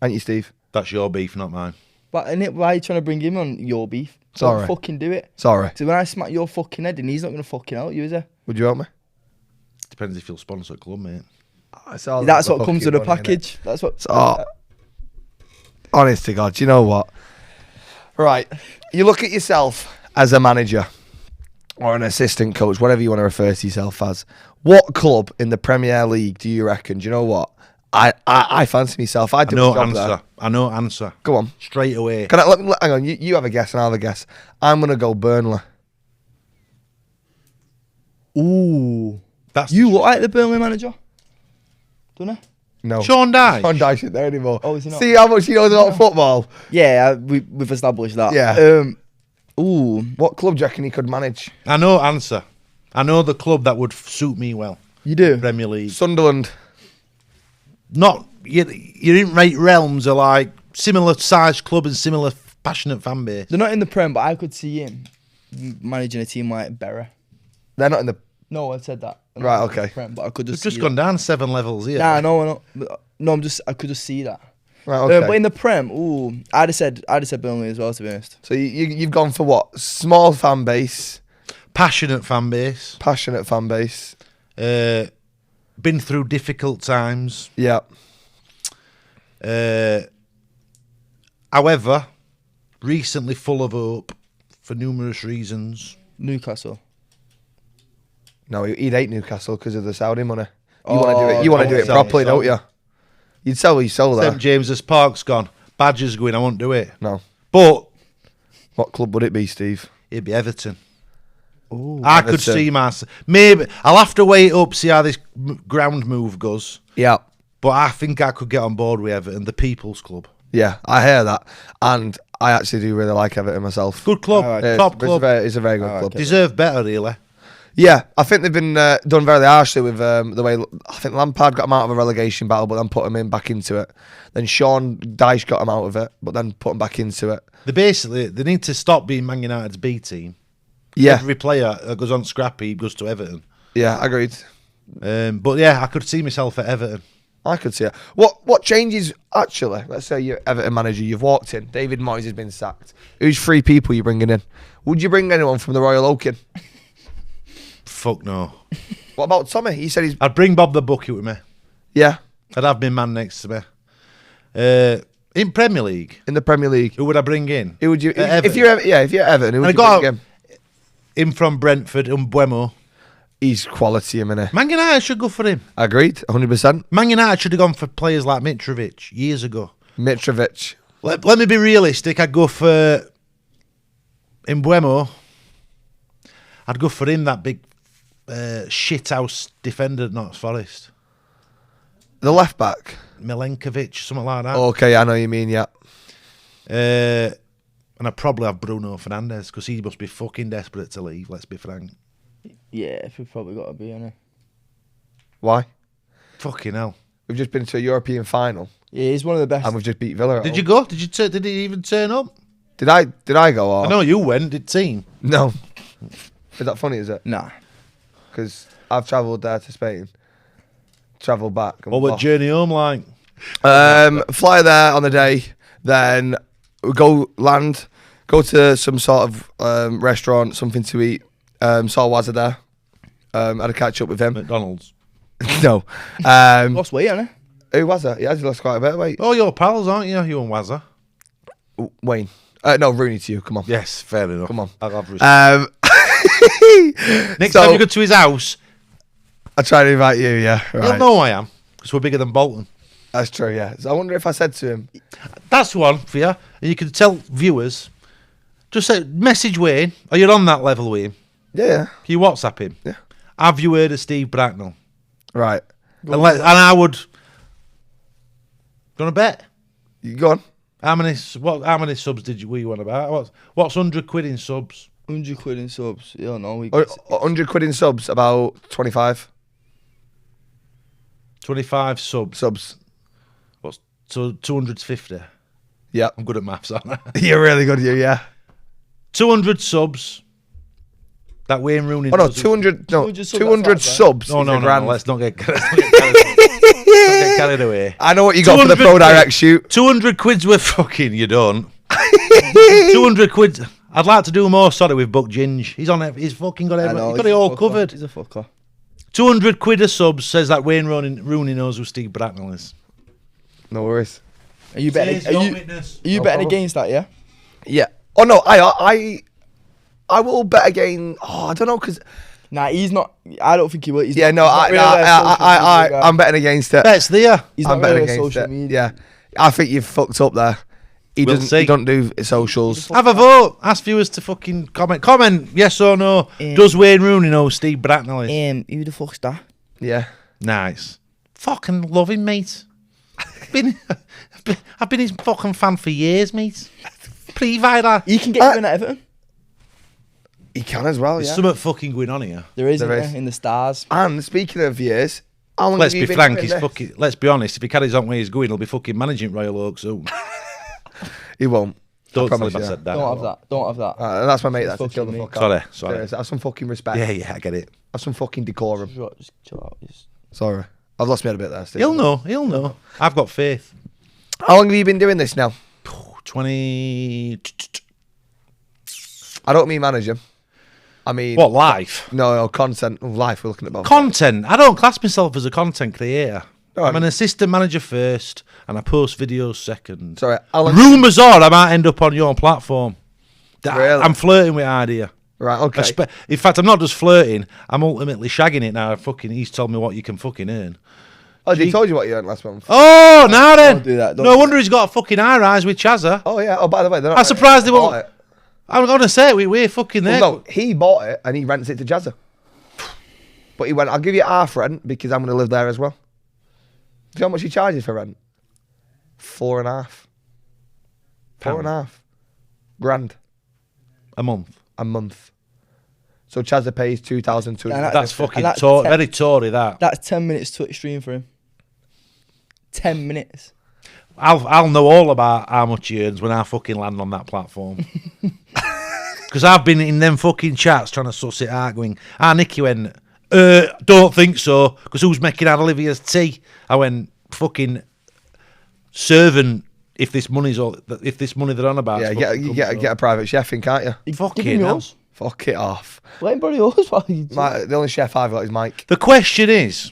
Ain't you, Steve? That's your beef, not mine. But why are you trying to bring him on your beef? Sorry. Don't fucking do it. Sorry. So when I smack your fucking head in, he's not going to fucking help you, is he? Would you help me? Depends if you'll sponsor a club, mate. It's all That's about what comes fucking with the money, innit? package. That's what. So, honest to God, do you know what? Right, you look at yourself as a manager or an assistant coach, whatever you want to refer to yourself as. What club in the Premier League do you reckon? Do you know what? I fancy myself. I do a job there. I know answer. Go on. Straight away. Can I, hang on, you have a guess and I'll have a guess. I'm going to go Burnley. Ooh. That's You look like the Burnley manager. Don't you? No. Sean Dyche. Sean Dyche isn't there anymore. Oh, is he not? See how much he knows about football? Yeah, we've established that. Yeah. Ooh. What club do you reckon he could manage? I know answer. I know the club that would suit me well. You do? Premier League. Sunderland. Not you're in right realms of like similar sized club and similar passionate fan base. They're not in the Prem, but I could see him managing a team like Berra. They're not in the... No, I said that. Right, okay. Prem, but I could We've just just see gone down 7 levels here. that. Nah, no, I could just see that. Right, okay. But in the Prem, I'd have said Burnley as well, to be honest. So you've gone for what? Small fan base, Passionate fan base. passionate fan base. Been through difficult times. Yeah. However, recently full of hope for numerous reasons. Newcastle. No, he'd hate Newcastle because of the Saudi money. You Oh, want to do it. You want to do it sell, properly, sell. don't you? You'd sell what you sold there. St James's Park's gone. Badger's going. I won't do it. No. But What club would it be, Steve? it'd be Everton. Ooh. I could Everton. see myself. Maybe I'll have to wait up, see how this ground move goes. Yeah. But I think I could get on board with Everton, the People's Club. Yeah, I hear that. And I actually do really like Everton myself. Good club, Alright. top club. It's a very good club. okay. Deserve better, really. Yeah, I think they've been done very harshly with the way. I think Lampard got him out of a relegation battle, but then put him in back into it. Then Sean Dyche got him out of it, but then put him back into it. They need to stop being Man United's B team. Yeah, Every player that goes on scrappy goes to Everton. yeah, agreed. But yeah, I could see myself at Everton. I could see it. What changes, actually? Let's say you're Everton manager, you've walked in, David Moyes has been sacked. Who's 3 people you bringing in? Would you bring anyone from the Royal Oak in? Fuck no. What about Tommy? He said he's... I'd bring Bob the Bucket with me. Yeah, I'd have my man next to me. In Premier League, in the Premier League. who would I bring in? Who would you... Everton. If you're Everton, who would I you got bring in? him from Brentford, Mbuemo. He's quality, a minute. Man United should go for him. Agreed, 100%. Man United should have gone for players like Mitrovic years ago. Mitrovic. Let me be realistic. I'd go for Mbuemo. I'd go for him, that big shithouse defender at Notts Forest. The left back. Milenkovic, something like that. Okay, I know you mean, yeah. And I'd probably have Bruno Fernandes because he must be fucking desperate to leave, let's be frank. Yeah, we've probably got to be, innit? Why? Fucking hell. We've just been to a European final Yeah, he's one of the best. and we've just beat Villa. Did you go? Did he even turn up? Did I go? Or? I know you went, did team. No. Is that funny, is it? Nah. Because I've travelled there to Spain. Travelled back. And What was journey home like? Fly there on the day, then we go land, go to some sort of restaurant, something to eat. Saw Wazza there. Had a catch up with him. McDonald's. No. Lost weight, innit? Who was that? He has lost quite a bit of weight. Oh, you're pals, aren't you? You and Wazza. Wayne. No, Rooney to you. Come on. Yes, fair enough. Come on. I'll have respect. Next so- time you go to his house, I try to invite you, yeah. he'll Right. know who I am because we're bigger than Bolton. That's true, yeah. So I wonder if I said to him, That's one for you. And you can tell viewers, just say, message Wayne. Are you on that level with him? yeah, Can you WhatsApp him? Yeah. Have you heard of Steve Bracknall? right. And I would. Gonna bet. You go on. How many subs were you on about? What's 100 quid in subs? 100 quid in subs. You don't know. 100 quid in subs, about 25 25 subs. subs. What's so 250? Yeah. I'm good at maths, aren't I? You're really good, you, yeah. 200 subs. That Wayne Rooney. Oh, no, does it. 200, no, 200 subs, 200 that's subs. No, is no, a no, grand. no. Let's not get carried away. Let's not get carried away. I know what you got for the 200 Pro quid. Direct shoot. 200 quid's worth fucking, you don't. 200 quid. I'd like to do more, sorry, with Buck Ginge. He's on it. He's fucking got everything. He's got it all covered. He's a fucker. 200 quid a sub says that Wayne Rooney knows who Steve Bracknall is. No worries. Are you betting? Says your Are you witness. betting problem. against that? Yeah. Yeah. Oh, no, I will bet again. Oh, I don't know, because... Nah, he's not. I don't think he will. He's Yeah, not, no, he's not really a social media guy. I'm betting against it. Bet's there. He's I'm not betting really a against social it. media. Yeah. I think you've fucked up there. He We'll doesn't. see. He don't do socials. Have a vote. Ask viewers to fucking comment. Comment, yes or no. Does Wayne Rooney know who Steve Bracknall is? Who the fuck's that? Yeah. Nice. Fucking love him, mate. I've been his fucking fan for years, mate. Pre-Vida. He can get you in at Everton. He can as well, There's yeah. something fucking going on here. There is, There isn't is. there, in the stars. And speaking of years, how long Let's have you be been frank, doing he's this? fucking. Let's be honest. If he carries on where he's going, he'll be fucking managing Royal Oak soon. He won't. Don't tell promise him I you. said that. Don't have that. Don't have that. And that's my mate. That's to Fucking kill the me. fuck out. Sorry. Serious, have some fucking respect. Yeah, I get it. Have some fucking decorum. Just chill out. Sorry, I've lost me a bit there. Steve. He'll know. I've got faith. How long have you been doing this now? 20. I don't mean manager. I mean What, life? No, content of life. We're looking at both. Content. I don't class myself as a content creator. Right. I'm an assistant manager first, and I post videos second. Sorry, Alan. Rumours are I might end up on your platform. Really? I'm flirting with idea. Right. Okay. In fact, I'm not just flirting. I'm ultimately shagging it now. He's told me what you can fucking earn. Oh, he told you what you earned last month. Oh, now then. Don't do that, don't No do wonder he's got a fucking high rise with Chazza. Oh yeah. Oh, by the way, they're not. I'm surprised they bought won't. it. I'm going to say it. We're fucking there. Well, no, he bought it and he rents it to Chazza. But he went, I'll give you half rent because I'm going to live there as well. Do you know how much he charges for rent? 4.5. Pound. 4.5 grand A month. a month. So Chazza pays 2,200. And That's fucking that's very Tory, that. That's 10 minutes Twitch stream for him. 10 minutes. I'll know all about how much he earns when I fucking land on that platform. Because I've been in them fucking chats trying to suss it out, going, Nicky went, don't think so, because who's making out Olivia's tea? I went, fucking servant, if this money they're on about. Yeah, get a private chef in, can't you? Fucking Give him hell. yours. Fuck it off. Let him borrow yours while you do. The only chef I've got is Mike. The question is,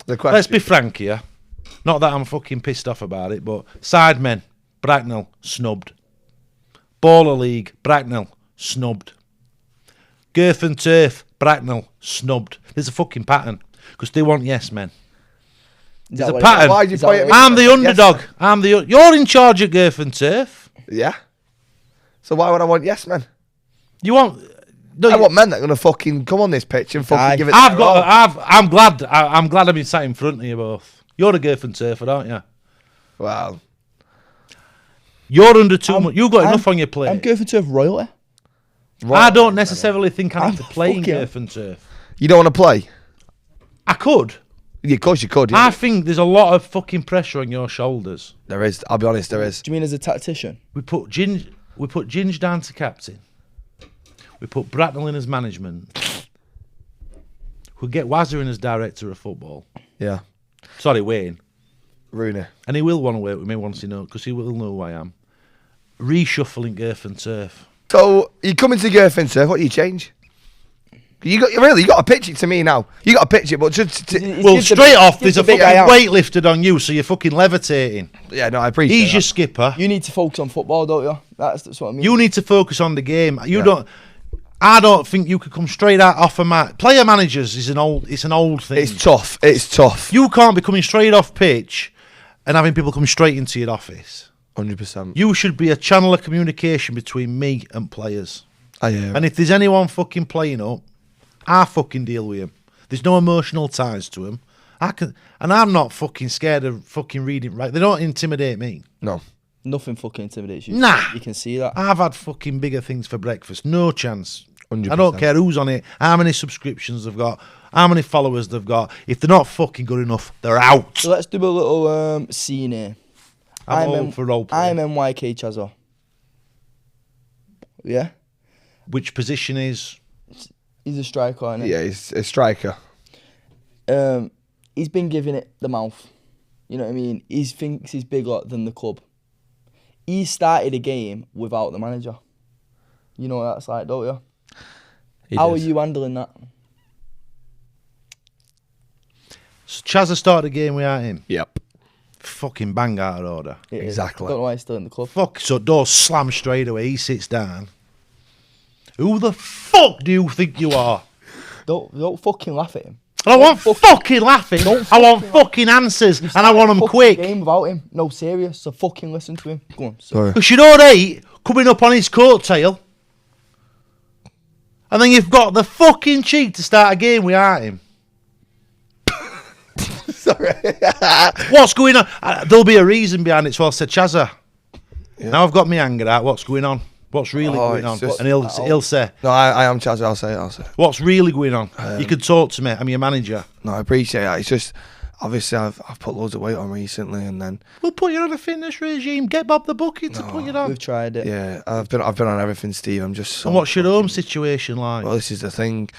The question. let's be frank here. Not that I'm fucking pissed off about it, but sidemen, Bracknall, snubbed. Baller League, Bracknall, snubbed. Girth and Turf, Bracknall, snubbed. There's a fucking pattern, because they want yes men. Is There's that a what it pattern. is? Why'd you Is that point what at it I'm is? the underdog. You're in charge at Girth and Turf. Yeah. So why would I want yes men? You want? No, I want men that are gonna fucking come on this pitch and fucking Aye. give it. I'm their all. glad. I'm glad I've been sat in front of you both. You're a Girth and Turfer, aren't you? Wow. You're under too much. You've got enough on your plate. I'm going for turf royalty. I don't necessarily think I need to play in fucking- Girth and Turf. You don't want to play? I could. Yeah, of course you could. Yeah. I think there's a lot of fucking pressure on your shoulders. There is. I'll be honest. There is. Do you mean as a tactician? We put Ginge down to captain. We put Bracknall in as management. We'll get Wazza in as director of football. Yeah. Sorry, Wayne. Rooney. And he will want to work with me once he knows, because he will know who I am. Reshuffling Girth and Turf. So you come into Girth and Turf. What do you change? You got to pitch it to me now. You got to pitch it, but just Well, straight off, there's a big fucking guy out. weight lifted on you, so you're fucking levitating. yeah, no, I appreciate. He's your that. skipper. You need to focus on football, don't you? That's what I mean. You need to focus on the game. I don't think you could come straight out off a match. Player managers is an old thing. It's tough. It's tough. You can't be coming straight off pitch and having people come straight into your office. 100%. You should be a channel of communication between me and players. I hear. And if there's anyone fucking playing up, I fucking deal with him. There's no emotional ties to him. I'm not fucking scared of fucking reading right. They don't intimidate me. No. Nothing fucking intimidates you. Nah. You can see that. I've had fucking bigger things for breakfast. No chance. 100%. I don't care who's on it, how many subscriptions they've got, how many followers they've got. If they're not fucking good enough, they're out. So let's do a little scene here. I'm all for role play. I'm NYK Chazza. Yeah? Which position is? He's a striker, isn't he? Yeah, he's a striker. He's been giving it the mouth. You know what I mean? He thinks he's bigger than the club. He started a game without the manager. You know what that's like, don't you? How are you handling that? So Chazza started a game without him. Yep. Fucking bang out of order. It is. Exactly. I don't know why he's still in the club. Fuck, so door slam straight away. He sits down. Who the fuck do you think you are? Don't fucking laugh at him. And I want fucking laughing. I want fucking answers. And I want them Fucking quick. game without him. No, serious. So fucking listen to him. Go on. Sorry. Because you know what, coming up on his coattail. And then you've got the fucking cheek to start a game without him. Sorry. What's going on? There'll be a reason behind it, so I said, Chazza. Yeah. Now I've got my anger out. What's going on? What's really going on? just- And he'll say, No, I am Chazza. I'll say it. what's really going on? You could talk to me. I'm your manager. No, I appreciate that. It's just, obviously, I've put loads of weight on recently, and then We'll put you on a fitness regime. Get Bob the Bucket to put you on. We've tried it. yeah, I've been on everything, Steve. I'm just. So And what's your home situation like? Well, this is the thing.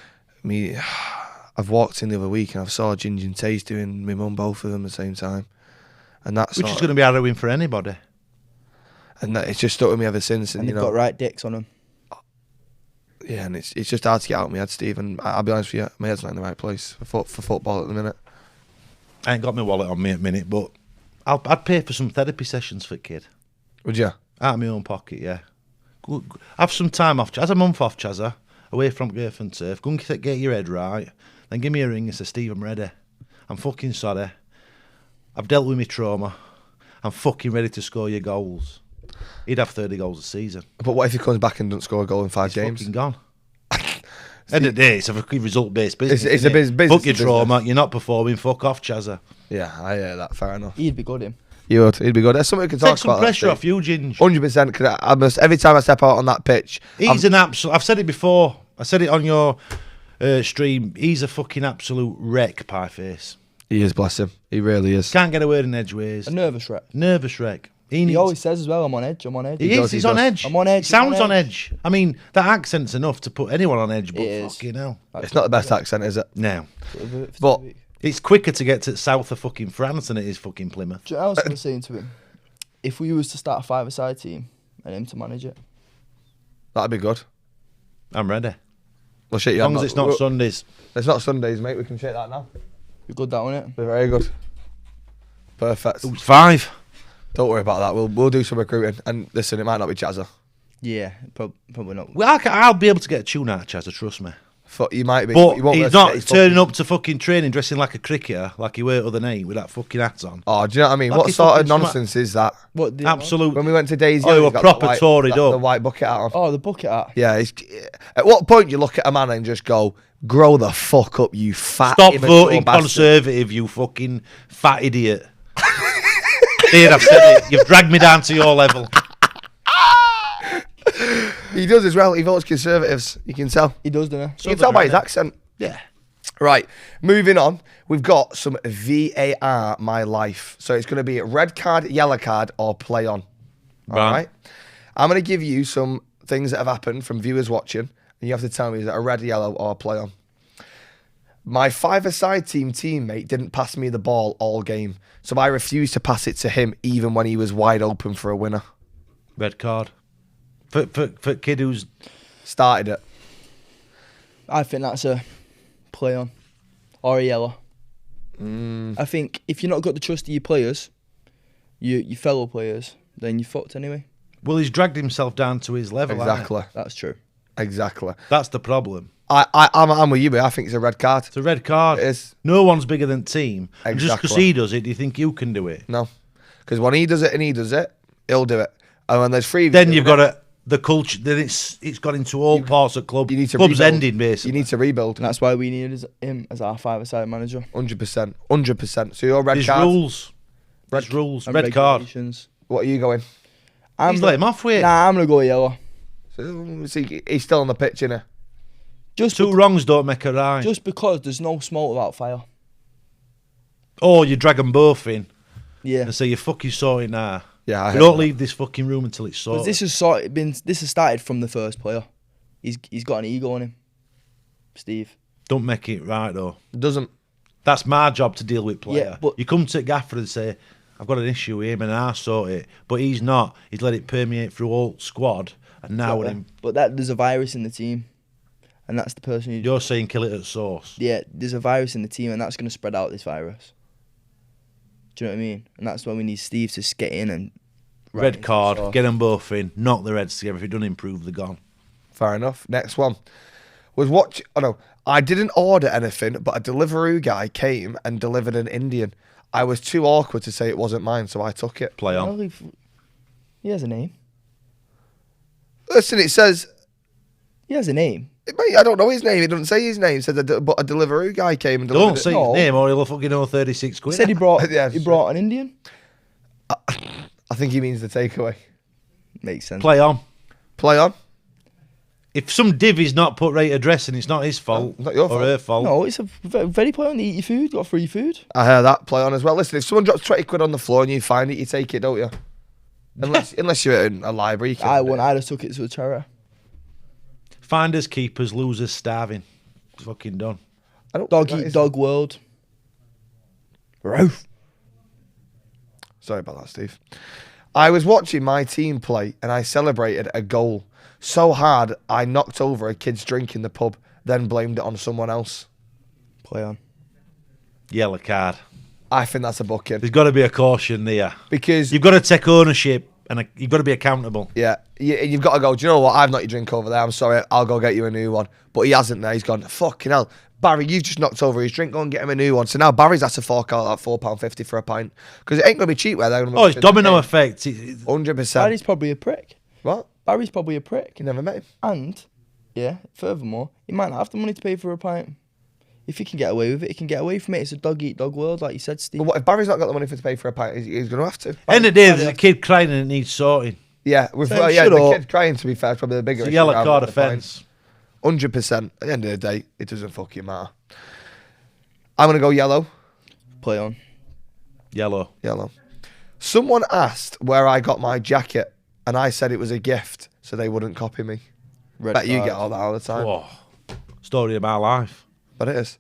I've walked in the other week and I saw Ginge and Tays doing my mum both of them at the same time, and that's Which is going to be harrowing for anybody. and that, it's just stuck with me ever since. And And you they've know, got right dicks on them. yeah, and it's just hard to get out of my head, Steve. And I'll be honest with you, my head's not in the right place for football at the minute. I ain't got my wallet on me at the minute, but I'd pay for some therapy sessions for the kid. Would you? Out of my own pocket, yeah. Go, have some time off. Has a month off, Chazza. Away from Girth and Turf. Go and get your head right. Then give me a ring and say, Steve, I'm ready. I'm fucking sorry. I've dealt with my trauma. I'm fucking ready to score your goals. He'd have 30 goals a season. But what if he comes back and doesn't score a goal in 5 games? Fucking gone. End of the day, it's a result-based business. It's a isn't it? business. Fuck your trauma. You're not performing. Fuck off, Chazza. Yeah, I hear that. Fair enough. He'd be good, him. He'd be good. There's something we can Take talk some about. pressure off you, Ginge. 100%. Because I must, every time I step out on that pitch, He's an absolute. I've said it before. I said it on your stream. He's a fucking absolute wreck, pie face. he is, bless him. He really is. Can't get a word in edgeways. A nervous wreck. Nervous wreck. He always says as well, I'm on edge. He is. He's on edge. I'm on edge. He sounds I'm on edge. I mean, that accent's enough to put anyone on edge. But It is. fucking hell, It's not the best accent, is it? no. But It's quicker to get to south of fucking France than it is fucking Plymouth. Do you know what I was saying to him? If we was to start a 5-a-side team and him to manage it, that'd be good. I'm ready. Well, shit, As yeah, long as it's not Sundays. It's not Sundays, mate. We can shake that now. be good that, wouldn't it? Be very good. Perfect. It's 5. Don't worry about that. We'll do some recruiting. And listen, it might not be Chazza. Yeah, probably not. Well, I'll be able to get a tune out of Chazza, trust me. You might be. But you won't be he's able to not get his turning up to fucking training dressing like a cricketer, like he were other night with that fucking hat on. Oh, do you know what I mean? Like What he's sort of fucking nonsense is that? What? Absolute. When we went to Tays Ginge, Oh, you were he's got proper the white, Toryed up. the white bucket hat on. Oh, the bucket hat. Yeah. At what point you look at a man and just go, grow the fuck up, you fat Stop immature voting bastard. Conservative, you fucking fat idiot. There, I've said it. You've dragged me down to your level. He does as well. He votes Conservatives. You can tell. He does, doesn't he? You can tell by his accent. Yeah. Right, moving on. We've got some VAR My Life. So it's going to be red card, yellow card, or play on. All right. I'm going to give you some things that have happened from viewers watching, and you have to tell me is it a red, yellow, or a play on. My five-a-side team teammate didn't pass me the ball all game, so I refused to pass it to him even when he was wide open for a winner. Red card. For kid who's Started it. I think that's a play on or a yellow. Mm. I think if you're not got the trust of your players, your fellow players, then you're fucked anyway. well, he's dragged himself down to his level. hasn't he? Exactly. That's true. Exactly. That's the problem. I'm with you, but I think it's a red card. It's a red card. It is. No one's bigger than team. And just because Exactly. he does it, do you think you can do it? No. Because when he does it and he does it, he'll do it. And when there's three... Then you've got the culture. Then it's got into all parts of club. You need to Club's rebuild. ending, basically. You need to rebuild. And that's why we needed him as our five-a-side manager. 100%. 100%. So you're red There's card. rules. There's rules. And Red card. regulations. What are you going? He's let him off with it. Nah, I'm going to go yellow. So, see, he's still on the pitch, innit? Just, Two wrongs don't make a right. just because there's no smoke without fire. Or you drag them both in Yeah. and say you're fucking sorting now. Yeah, I We heard don't that. leave this fucking room until it's sorted. Because this has started from the first player. He's got an ego on him. Steve. Don't make it right though. Doesn't. That's my job to deal with player. Yeah, but- you come to Gaffer and say, I've got an issue with him and I sort it. But he's not. He's let it permeate through all squad and now with him. But there's a virus in the team. And that's the person who... You're saying kill it at source. Yeah, there's a virus in the team and that's going to spread out this virus. Do you know what I mean? And that's why we need Steve to get in and... Red card, get them both in, knock the Reds together. If it doesn't improve, they're gone. Fair enough. Next one. I didn't order anything, but a Deliveroo guy came and delivered an Indian. I was too awkward to say it wasn't mine, so I took it. Play on. He has a name. Listen, it says... He has a name. Mate, I don't know his name. It doesn't say his name. It said but a Deliveroo guy came and delivered Don't it. say No. his name or he'll fucking owe 36 He quid. said he brought Yeah, he brought an Indian. I think he means the takeaway. Makes sense. Play on. Play on. If some divvy's not put right address and it's not his fault not your or fault. her fault. No, it's a very play on to eat your food. Got free food. I heard that. Play on as well. Listen, if someone drops 20 quid on the floor and you find it, you take it, don't you? Unless you're in a library. You can- I just took it to a charity. Finders, keepers, losers, starving. It's fucking done. I don't Dog think that eat is- dog world. Roof. Sorry about that, Steve. I was watching my team play and I celebrated a goal so hard I knocked over a kid's drink in the pub, then blamed it on someone else. Play on. Yellow card. I think that's a booking. There's got to be a caution there. Because, You've got to take ownership and you've got to be accountable. yeah, you've got to go, do you know what? I've knocked your drink over there. I'm sorry. I'll go get you a new one. But he hasn't there. He's gone, fucking hell. Barry, you've just knocked over his drink. Go and get him a new one. So now Barry's has to fork out like £4.50 for a pint. Because it ain't going to be cheap where they're going to be. Oh, it's domino effect. It's 100%. Barry's probably a prick. What? Barry's probably a prick. You never met him? And, yeah, furthermore, he might not have the money to pay for a pint. If he can get away with it, he can get away from it. It's a dog eat dog world, like you said, Steve. But what if Barry's not got the money to pay for a pint? He's going to have to. End of the day, there's a kid crying and it needs sorting. Yeah, with Then yeah, shut the up. kid crying, to be fair, is probably the bigger It's a issue yellow rather card than the pint. offence. 100%. At the end of the day, it doesn't fucking matter. I'm going to go yellow. Play on. Yellow. Yellow. Someone asked where I got my jacket, and I said it was a gift, so they wouldn't copy me. Red Bet you card. get all that all the time. Oh, story of my life. But it is.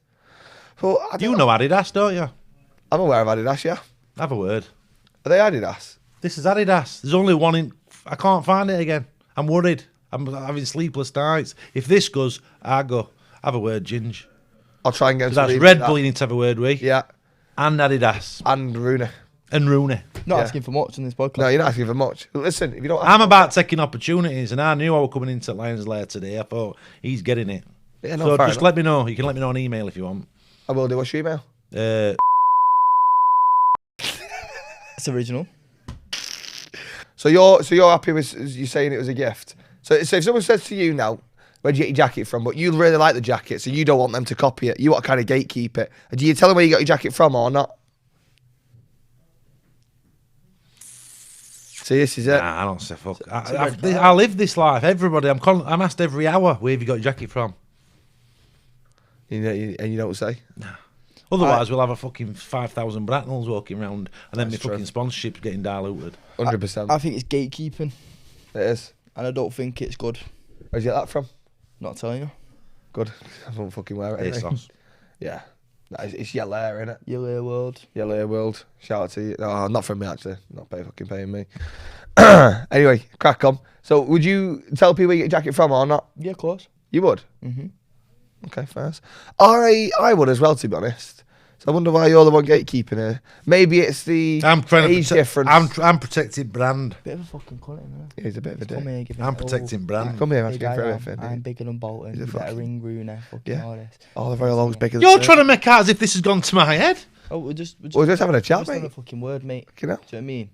Well, I don't You know Adidas, don't you? I'm aware of Adidas, yeah. Have a word. Are they Adidas? This is Adidas. There's only one in. I can't find it again. I'm worried. I'm having sleepless nights. If this goes, I go. Have a word, Ginge. I'll try and get 'Cause to that's read Red that. Bull you need to have a word with. Yeah, And Adidas. and Rooney. And Rooney. Not Yeah. asking for much on this podcast. No, you're not asking for much. Listen, if you don't... I'm about taking opportunities, and I knew I was coming into Lions Lair today. I thought, he's getting it. Yeah, no, So fair just enough. let me know. You can let me know on email if you want. I will do. What's your email? It's original. So you're happy with you saying it was a gift. So if someone says to you now, where'd you get your jacket from? But you really like the jacket, so you don't want them to copy it. You want to kind of gatekeep it. Do you tell them where you got your jacket from or not? See, this is it. Nah, I don't say fuck. I live this life. Everybody, I'm asked every hour, where have you got your jacket from? And you don't say? Otherwise, we'll have a fucking 5,000 Bracknalls walking around, and then my That's true. fucking sponsorship's getting diluted. 100%. I think it's gatekeeping, It is. and I don't think it's good. Where'd you get that from? Not telling you. Good. I won't fucking wear it. Hey, Anyway. sauce. Yeah. It's yellow hair, innit? Yellow world. Yellow hair world. Shout out to you. No, not from me, actually. Not fucking paying me. Anyway, crack on. So, would you tell people where you get your jacket from or not? Yeah, of course. You would? Mhm. Okay, first. I would as well, to be honest. So I wonder why you're the one gatekeeping here. Maybe it's the I'm trying age to difference. I'm protecting brand. Bit of a fucking cunt, innit? He's a bit of a dick. Come here, give me I'm that. protecting brand. Come here, Big asking for I am. everything. I'm bigger than Bolton. He's a You better fucking- ring Rooney. Fucking Yeah. all this. Oh, the Royal Oak's bigger than You're trying to make out as if this has gone to my head. Oh, we're just having a chat, just having mate. a fucking word, mate. You know? Do you know what I mean?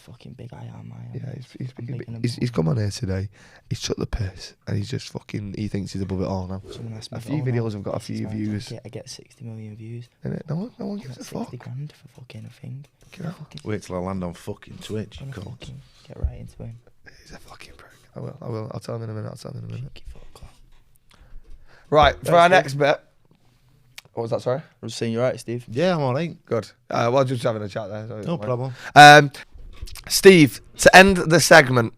Fucking big I am, Yeah, I'm bigger than he's come on here today. He's took the piss and he's just fucking. He thinks he's above it all now. Someone asked me A if- few oh, videos no, have got a this is few my views. jacket, I get 60 million views. Innit? No one gives a That's fuck. 60 grand for fucking a thing. You know? Wait till I land on fucking Twitch. You Gonna cunt. fucking get right into him. He's a fucking prick. I will. I'll tell him in a minute. Cheeky fucker. Right, for That's our good. next bit. What was that, sorry? I was saying you're right, Steve. Yeah, I'm alright. Good. Well, just having a chat there. So No problem. Steve, to end the segment,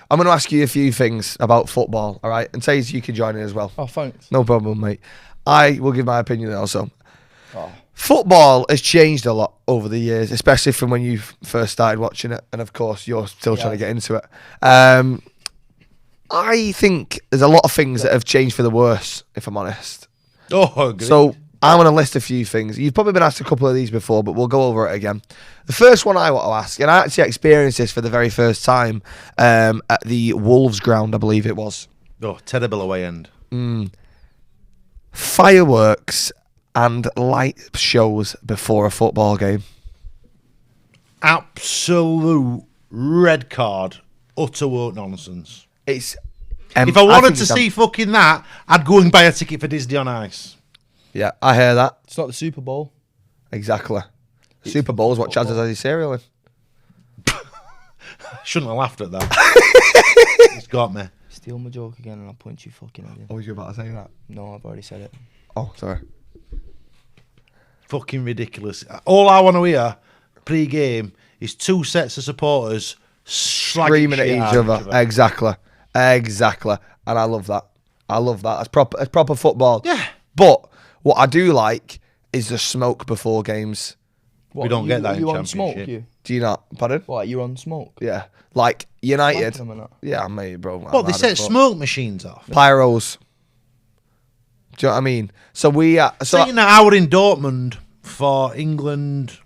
I'm going to ask you a few things about football, all right? And Tays, you can join in as well. Oh, thanks. No problem, mate. I will give my opinion also. Oh, Football has changed a lot over the years, especially from when you first started watching it. And of course, you're still trying to get into it. I think there's a lot of things that have changed for the worse, if I'm honest. Oh, agreed. So I'm going to list a few things. You've probably been asked a couple of these before, but we'll go over it again. The first one I want to ask, and I actually experienced this for the very first time at the Wolves ground, I believe it was. Oh, terrible away end. Fireworks and light shows before a football game. Absolute red card. Utter woke nonsense. It's. If I wanted think to it's see fucking that, I'd go and buy a ticket for Disney on Ice. Yeah, I hear that. it's not the Super Bowl. Exactly. Super Bowl is what Chazza has his cereal in. Shouldn't have laughed at that. It's got me. Steal my joke again and I'll punch you fucking head in. Oh, was you about to say that? No, I've already said it. Oh, sorry. Fucking ridiculous. All I want to hear pre-game is two sets of supporters Screaming at each other. Exactly. And I love that. That's proper football. Yeah. But what I do like is the smoke before games. What, don't get that in you on smoke, Championship. you? Do you not? Pardon? What, you're on smoke? Yeah. Like United. Slapping them and that. Yeah, mate, bro. What, they set smoke machines off? Pyros. Do you know what I mean? So we Saying that I were in Dortmund for England,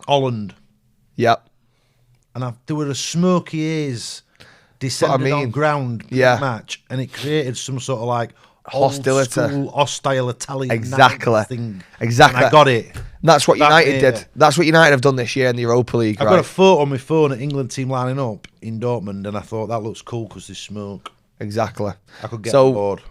Holland, Yep. and there were a smoky haze descended on ground yeah. match, and it created some sort of like Hostility. old school, hostile Italian Exactly. 90s thing. Exactly. And I got it. That's what That United year. did. That's what United have done this year in the Europa League, I've right? got a photo on my phone at England team lining up in Dortmund, and I thought that looks cool because there's smoke. Exactly. I could get So- on board.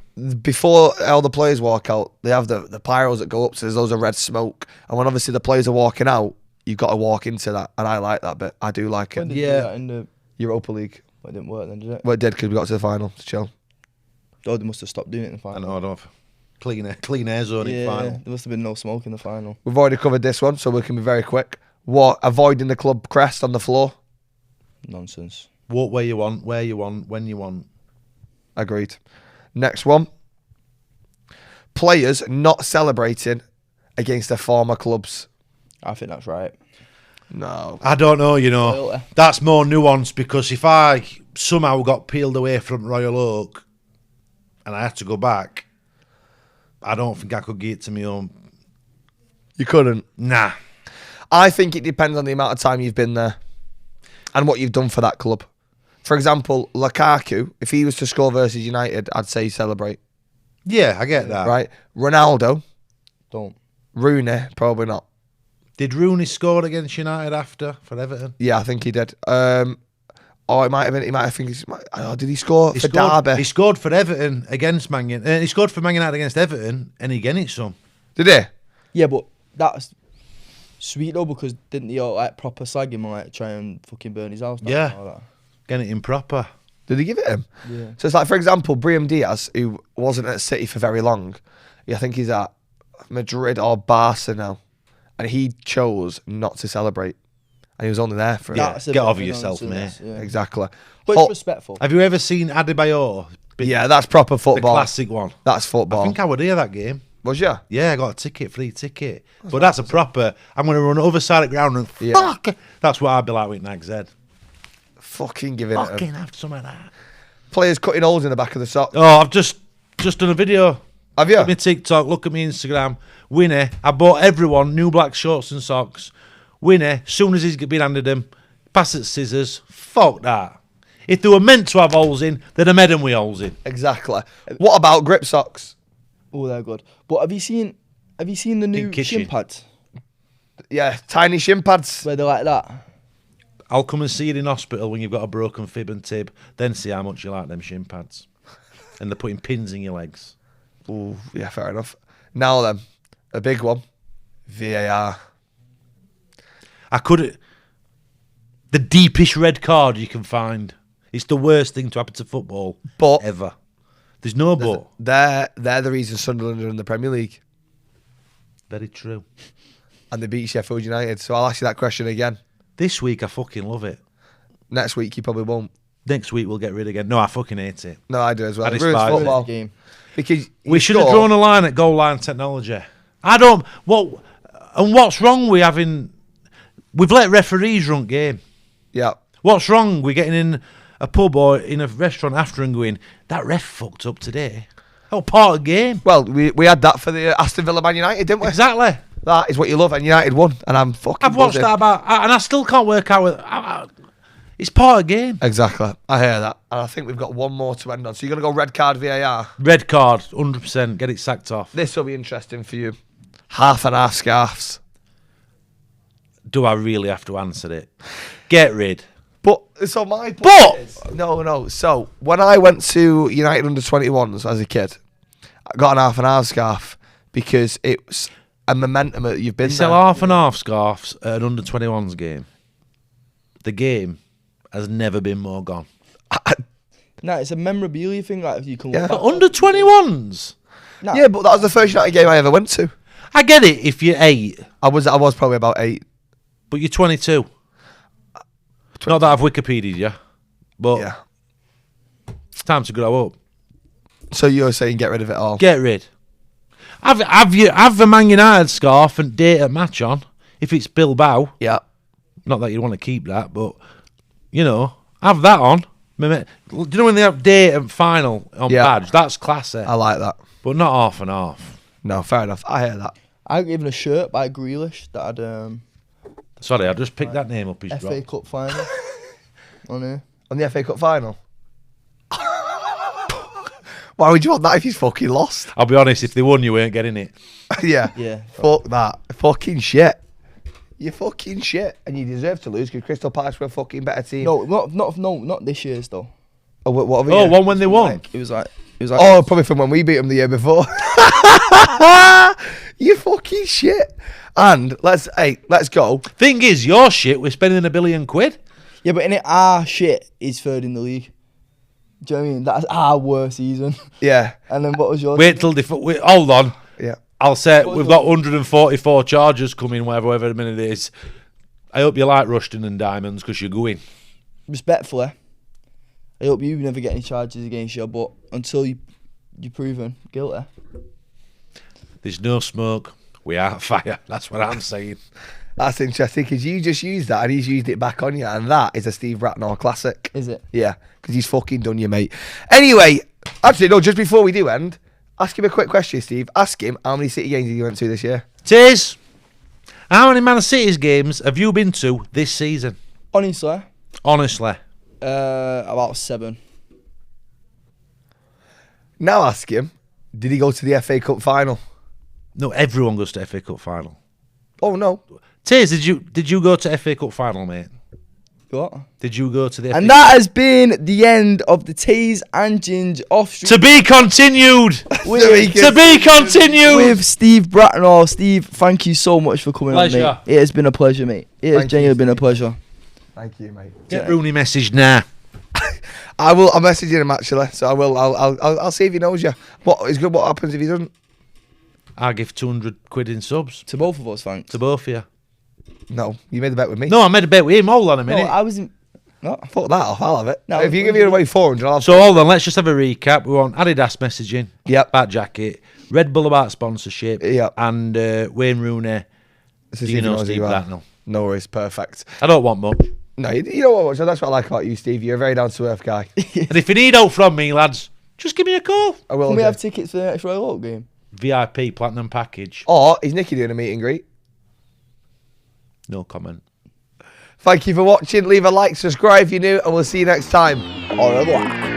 Before all the players walk out, they have the pyros that go up, so there's loads of red smoke. And when obviously the players are walking out, you've got to walk into that. And I like that bit. I do like When it. did you do Yeah. that in the... Europa League. Well, it didn't work then, did it? Well, it did because we got to the final to chill. Oh, they must have stopped doing it in the I final. know, I don't know. Clean air zone in Yeah, final. there must have been no smoke in the final. We've already covered this one, so we can be very quick. What? Avoiding the club crest on the floor. Nonsense. Walk where you want, when you want. Agreed. Next one. Players not celebrating against their former clubs. I think that's right. No. I don't know, you know. Loyalty. That's more nuanced because if I somehow got peeled away from Royal Oak and I had to go back, I don't think I could get to my own. You couldn't. Nah. I think it depends on the amount of time you've been there and what you've done for that club. For example, Lukaku, if he was to score versus United, I'd say celebrate. Yeah, I get that. right? Ronaldo, Don't. Rooney, probably not. Did Rooney score against United after for Everton? Yeah, I think he did. It might have been. He might have. Did he score for Derby? He scored for Everton against Man United. He scored for Man United against Everton, and he get it some. Did he? Yeah, but that's sweet though, because didn't he all, like proper slag him and like try and fucking burn his house down? Yeah. And all that? Getting it in proper. Did he give it him? Yeah. So it's like, for example, Brahim Diaz, who wasn't at City for very long. I think he's at Madrid or Barca now, and he chose not to celebrate, and he was only there for. Yeah. That's a Get bit over of yourself, nonsense, mate. Yeah. Exactly. But Hot- it's respectful. Have you ever seen Adebayor? Yeah, that's proper The football. classic one. That's football. I think I would hear that game. Was you? Yeah, I got a ticket, free ticket. But that's a proper. I'm going to run other side of the ground and Yeah. fuck. That's what I'd be like with Nag's head. Fucking giving it. Fucking have some of that. Players cutting holes in the back of the sock. Oh, I've just done a video. Have you? Look at me TikTok, look at me Instagram. Winnie, I bought everyone new black shorts and socks. Winnie, soon as he's been handed them, pass it scissors. Fuck that. If they were meant to have holes in, they'd have made them with holes in. Exactly. What about grip socks? Oh, they're good. But have you seen the new kitchen. shin pads Yeah, tiny shin pads. where they're like that? I'll come and see you in hospital when you've got a broken fib and tib, then see how much you like them shin pads. And they're putting pins in your legs. Ooh, yeah, fair enough. Now then, a big one. VAR. I could. The deepest red card you can find. It's the worst thing to happen to football But ever. There's no but. they're the reason Sunderland are in the Premier League, Very true. and they beat Sheffield United. So I'll ask you that question again. This week I fucking love it. Next week you probably won't. Next week we'll get rid again. No, I fucking hate it. No, I do as well. I It ruins despise it. football Game. because We should have drawn a line at goal line technology. I don't. What? And what's wrong with having? We've let referees run game. Yeah, What's wrong with getting in a pub or in a restaurant after and going, that ref fucked up today? Oh, part of the game. well, we had that for the Aston Villa Man United, didn't we? Exactly. That is what you love, and United won, and I'm fucking. I've watched buzzing. that about, and I still can't work out with. It's part of the game. Exactly, I hear that, and I think we've got one more to end on. So you're gonna go red card VAR. Red card, 100%. Get it sacked off. This will be interesting for you. Half and half scarves. Do I really have to answer it? Get rid. But so my point But- is, no. So when I went to United under 21s as a kid, I got an half and half scarf because it's a momentum that you've been They there. sell half and half scarves at an under 21s game. The game has never been more gone. Nah, it's a memorabilia thing. Like if you can. Yeah. Look But back under 21s? Nah, Yeah, but that was the first United game I ever went to. I get it if you're 8, I was probably about 8. but you're 22. Not that I've Wikipedia'd you, but Yeah. it's time to grow up. So you're saying get rid of it all? Get rid. Have the Man United scarf and date at match on. If it's Bilbao, Yeah. not that you want to keep that, but you know, have that on. Do you know when they have date and final on Yeah. badge? That's classy, I like that. but not half and half. No, fair enough. I hear that. I got given a shirt by Grealish that had Sorry, I just picked that name up. His FA drop. Cup final on here. On the FA Cup final. Why would you want that if he's fucking lost? I'll be honest. If they won, you weren't getting it. Yeah. Yeah. Fuck that. Fucking shit. You're fucking shit. And you deserve to lose because Crystal Palace were a fucking better team. No, not this year's though. Oh, what have Oh, you? one when they won. It was like. Oh, probably from when we beat them the year before. You fucking shit. And let's go. Thing is, your shit. We're spending £1 billion. Yeah, but in it, our shit is third in the league. Do you know what I mean? That's our worst season. Yeah. And then what was yours? Wait till hold on. Yeah. I'll say we've got 144 charges coming, whatever minute it is. I hope you like Rushton and Diamonds because you're going. Respectfully, I hope you never get any charges against you, but until you're proven guilty. There's no smoke. We are fire. That's what I'm saying. That's interesting because you just used that and he's used it back on you, and that is a Steve Bracknall classic. Is it? Yeah, because he's fucking done you, mate. Anyway, actually, no, just before we do end, ask him a quick question, Steve. Ask him how many City games he went to this year. Tays, how many Man City's games have you been to this season? Honestly, Honestly. about 7. Now ask him Did he go to the FA Cup final? No, everyone goes to FA Cup final. Oh no. Tays, did you go to FA Cup final, mate? What? Did you go to the FA And Cup? that has been the end of the Tays and Ginge off street To be continued. To be continued. with Steve Bracknall. Steve, thank you so much for coming on, Pleasure. mate. It has been a pleasure, mate. It has Thank you, genuinely been a Steve. pleasure. Thank you, mate. Get Rooney message now. I will. I'll message him actually. So I will. I'll see if he knows you. What is good? What happens if he doesn't? I give 200 quid in subs To both of us, thanks. to both of you. No, you made the bet with me. No, I made a bet with him. Hold on a No, minute. I was in. No. Fuck that off. I'll have it. No, If you give me away 400, I'll have. So hold on, let's just have a recap. We want Adidas messaging, Yep. about jacket, Red Bull about sponsorship, Yep. and Wayne Rooney. To Do see you if he know knows who Steve you are. Bracknall? No worries. Perfect. I don't want much. No, you know what? That's what I like about you, Steve. You're a very down to earth guy. And if you need help from me, lads, just give me a call. I will. Can we do. have tickets for the next Royal Oak game? VIP Platinum Package. Or is Nicky doing a meet and greet? No comment. Thank you for watching. Leave a like, subscribe if you're new, and we'll see you next time. Au revoir.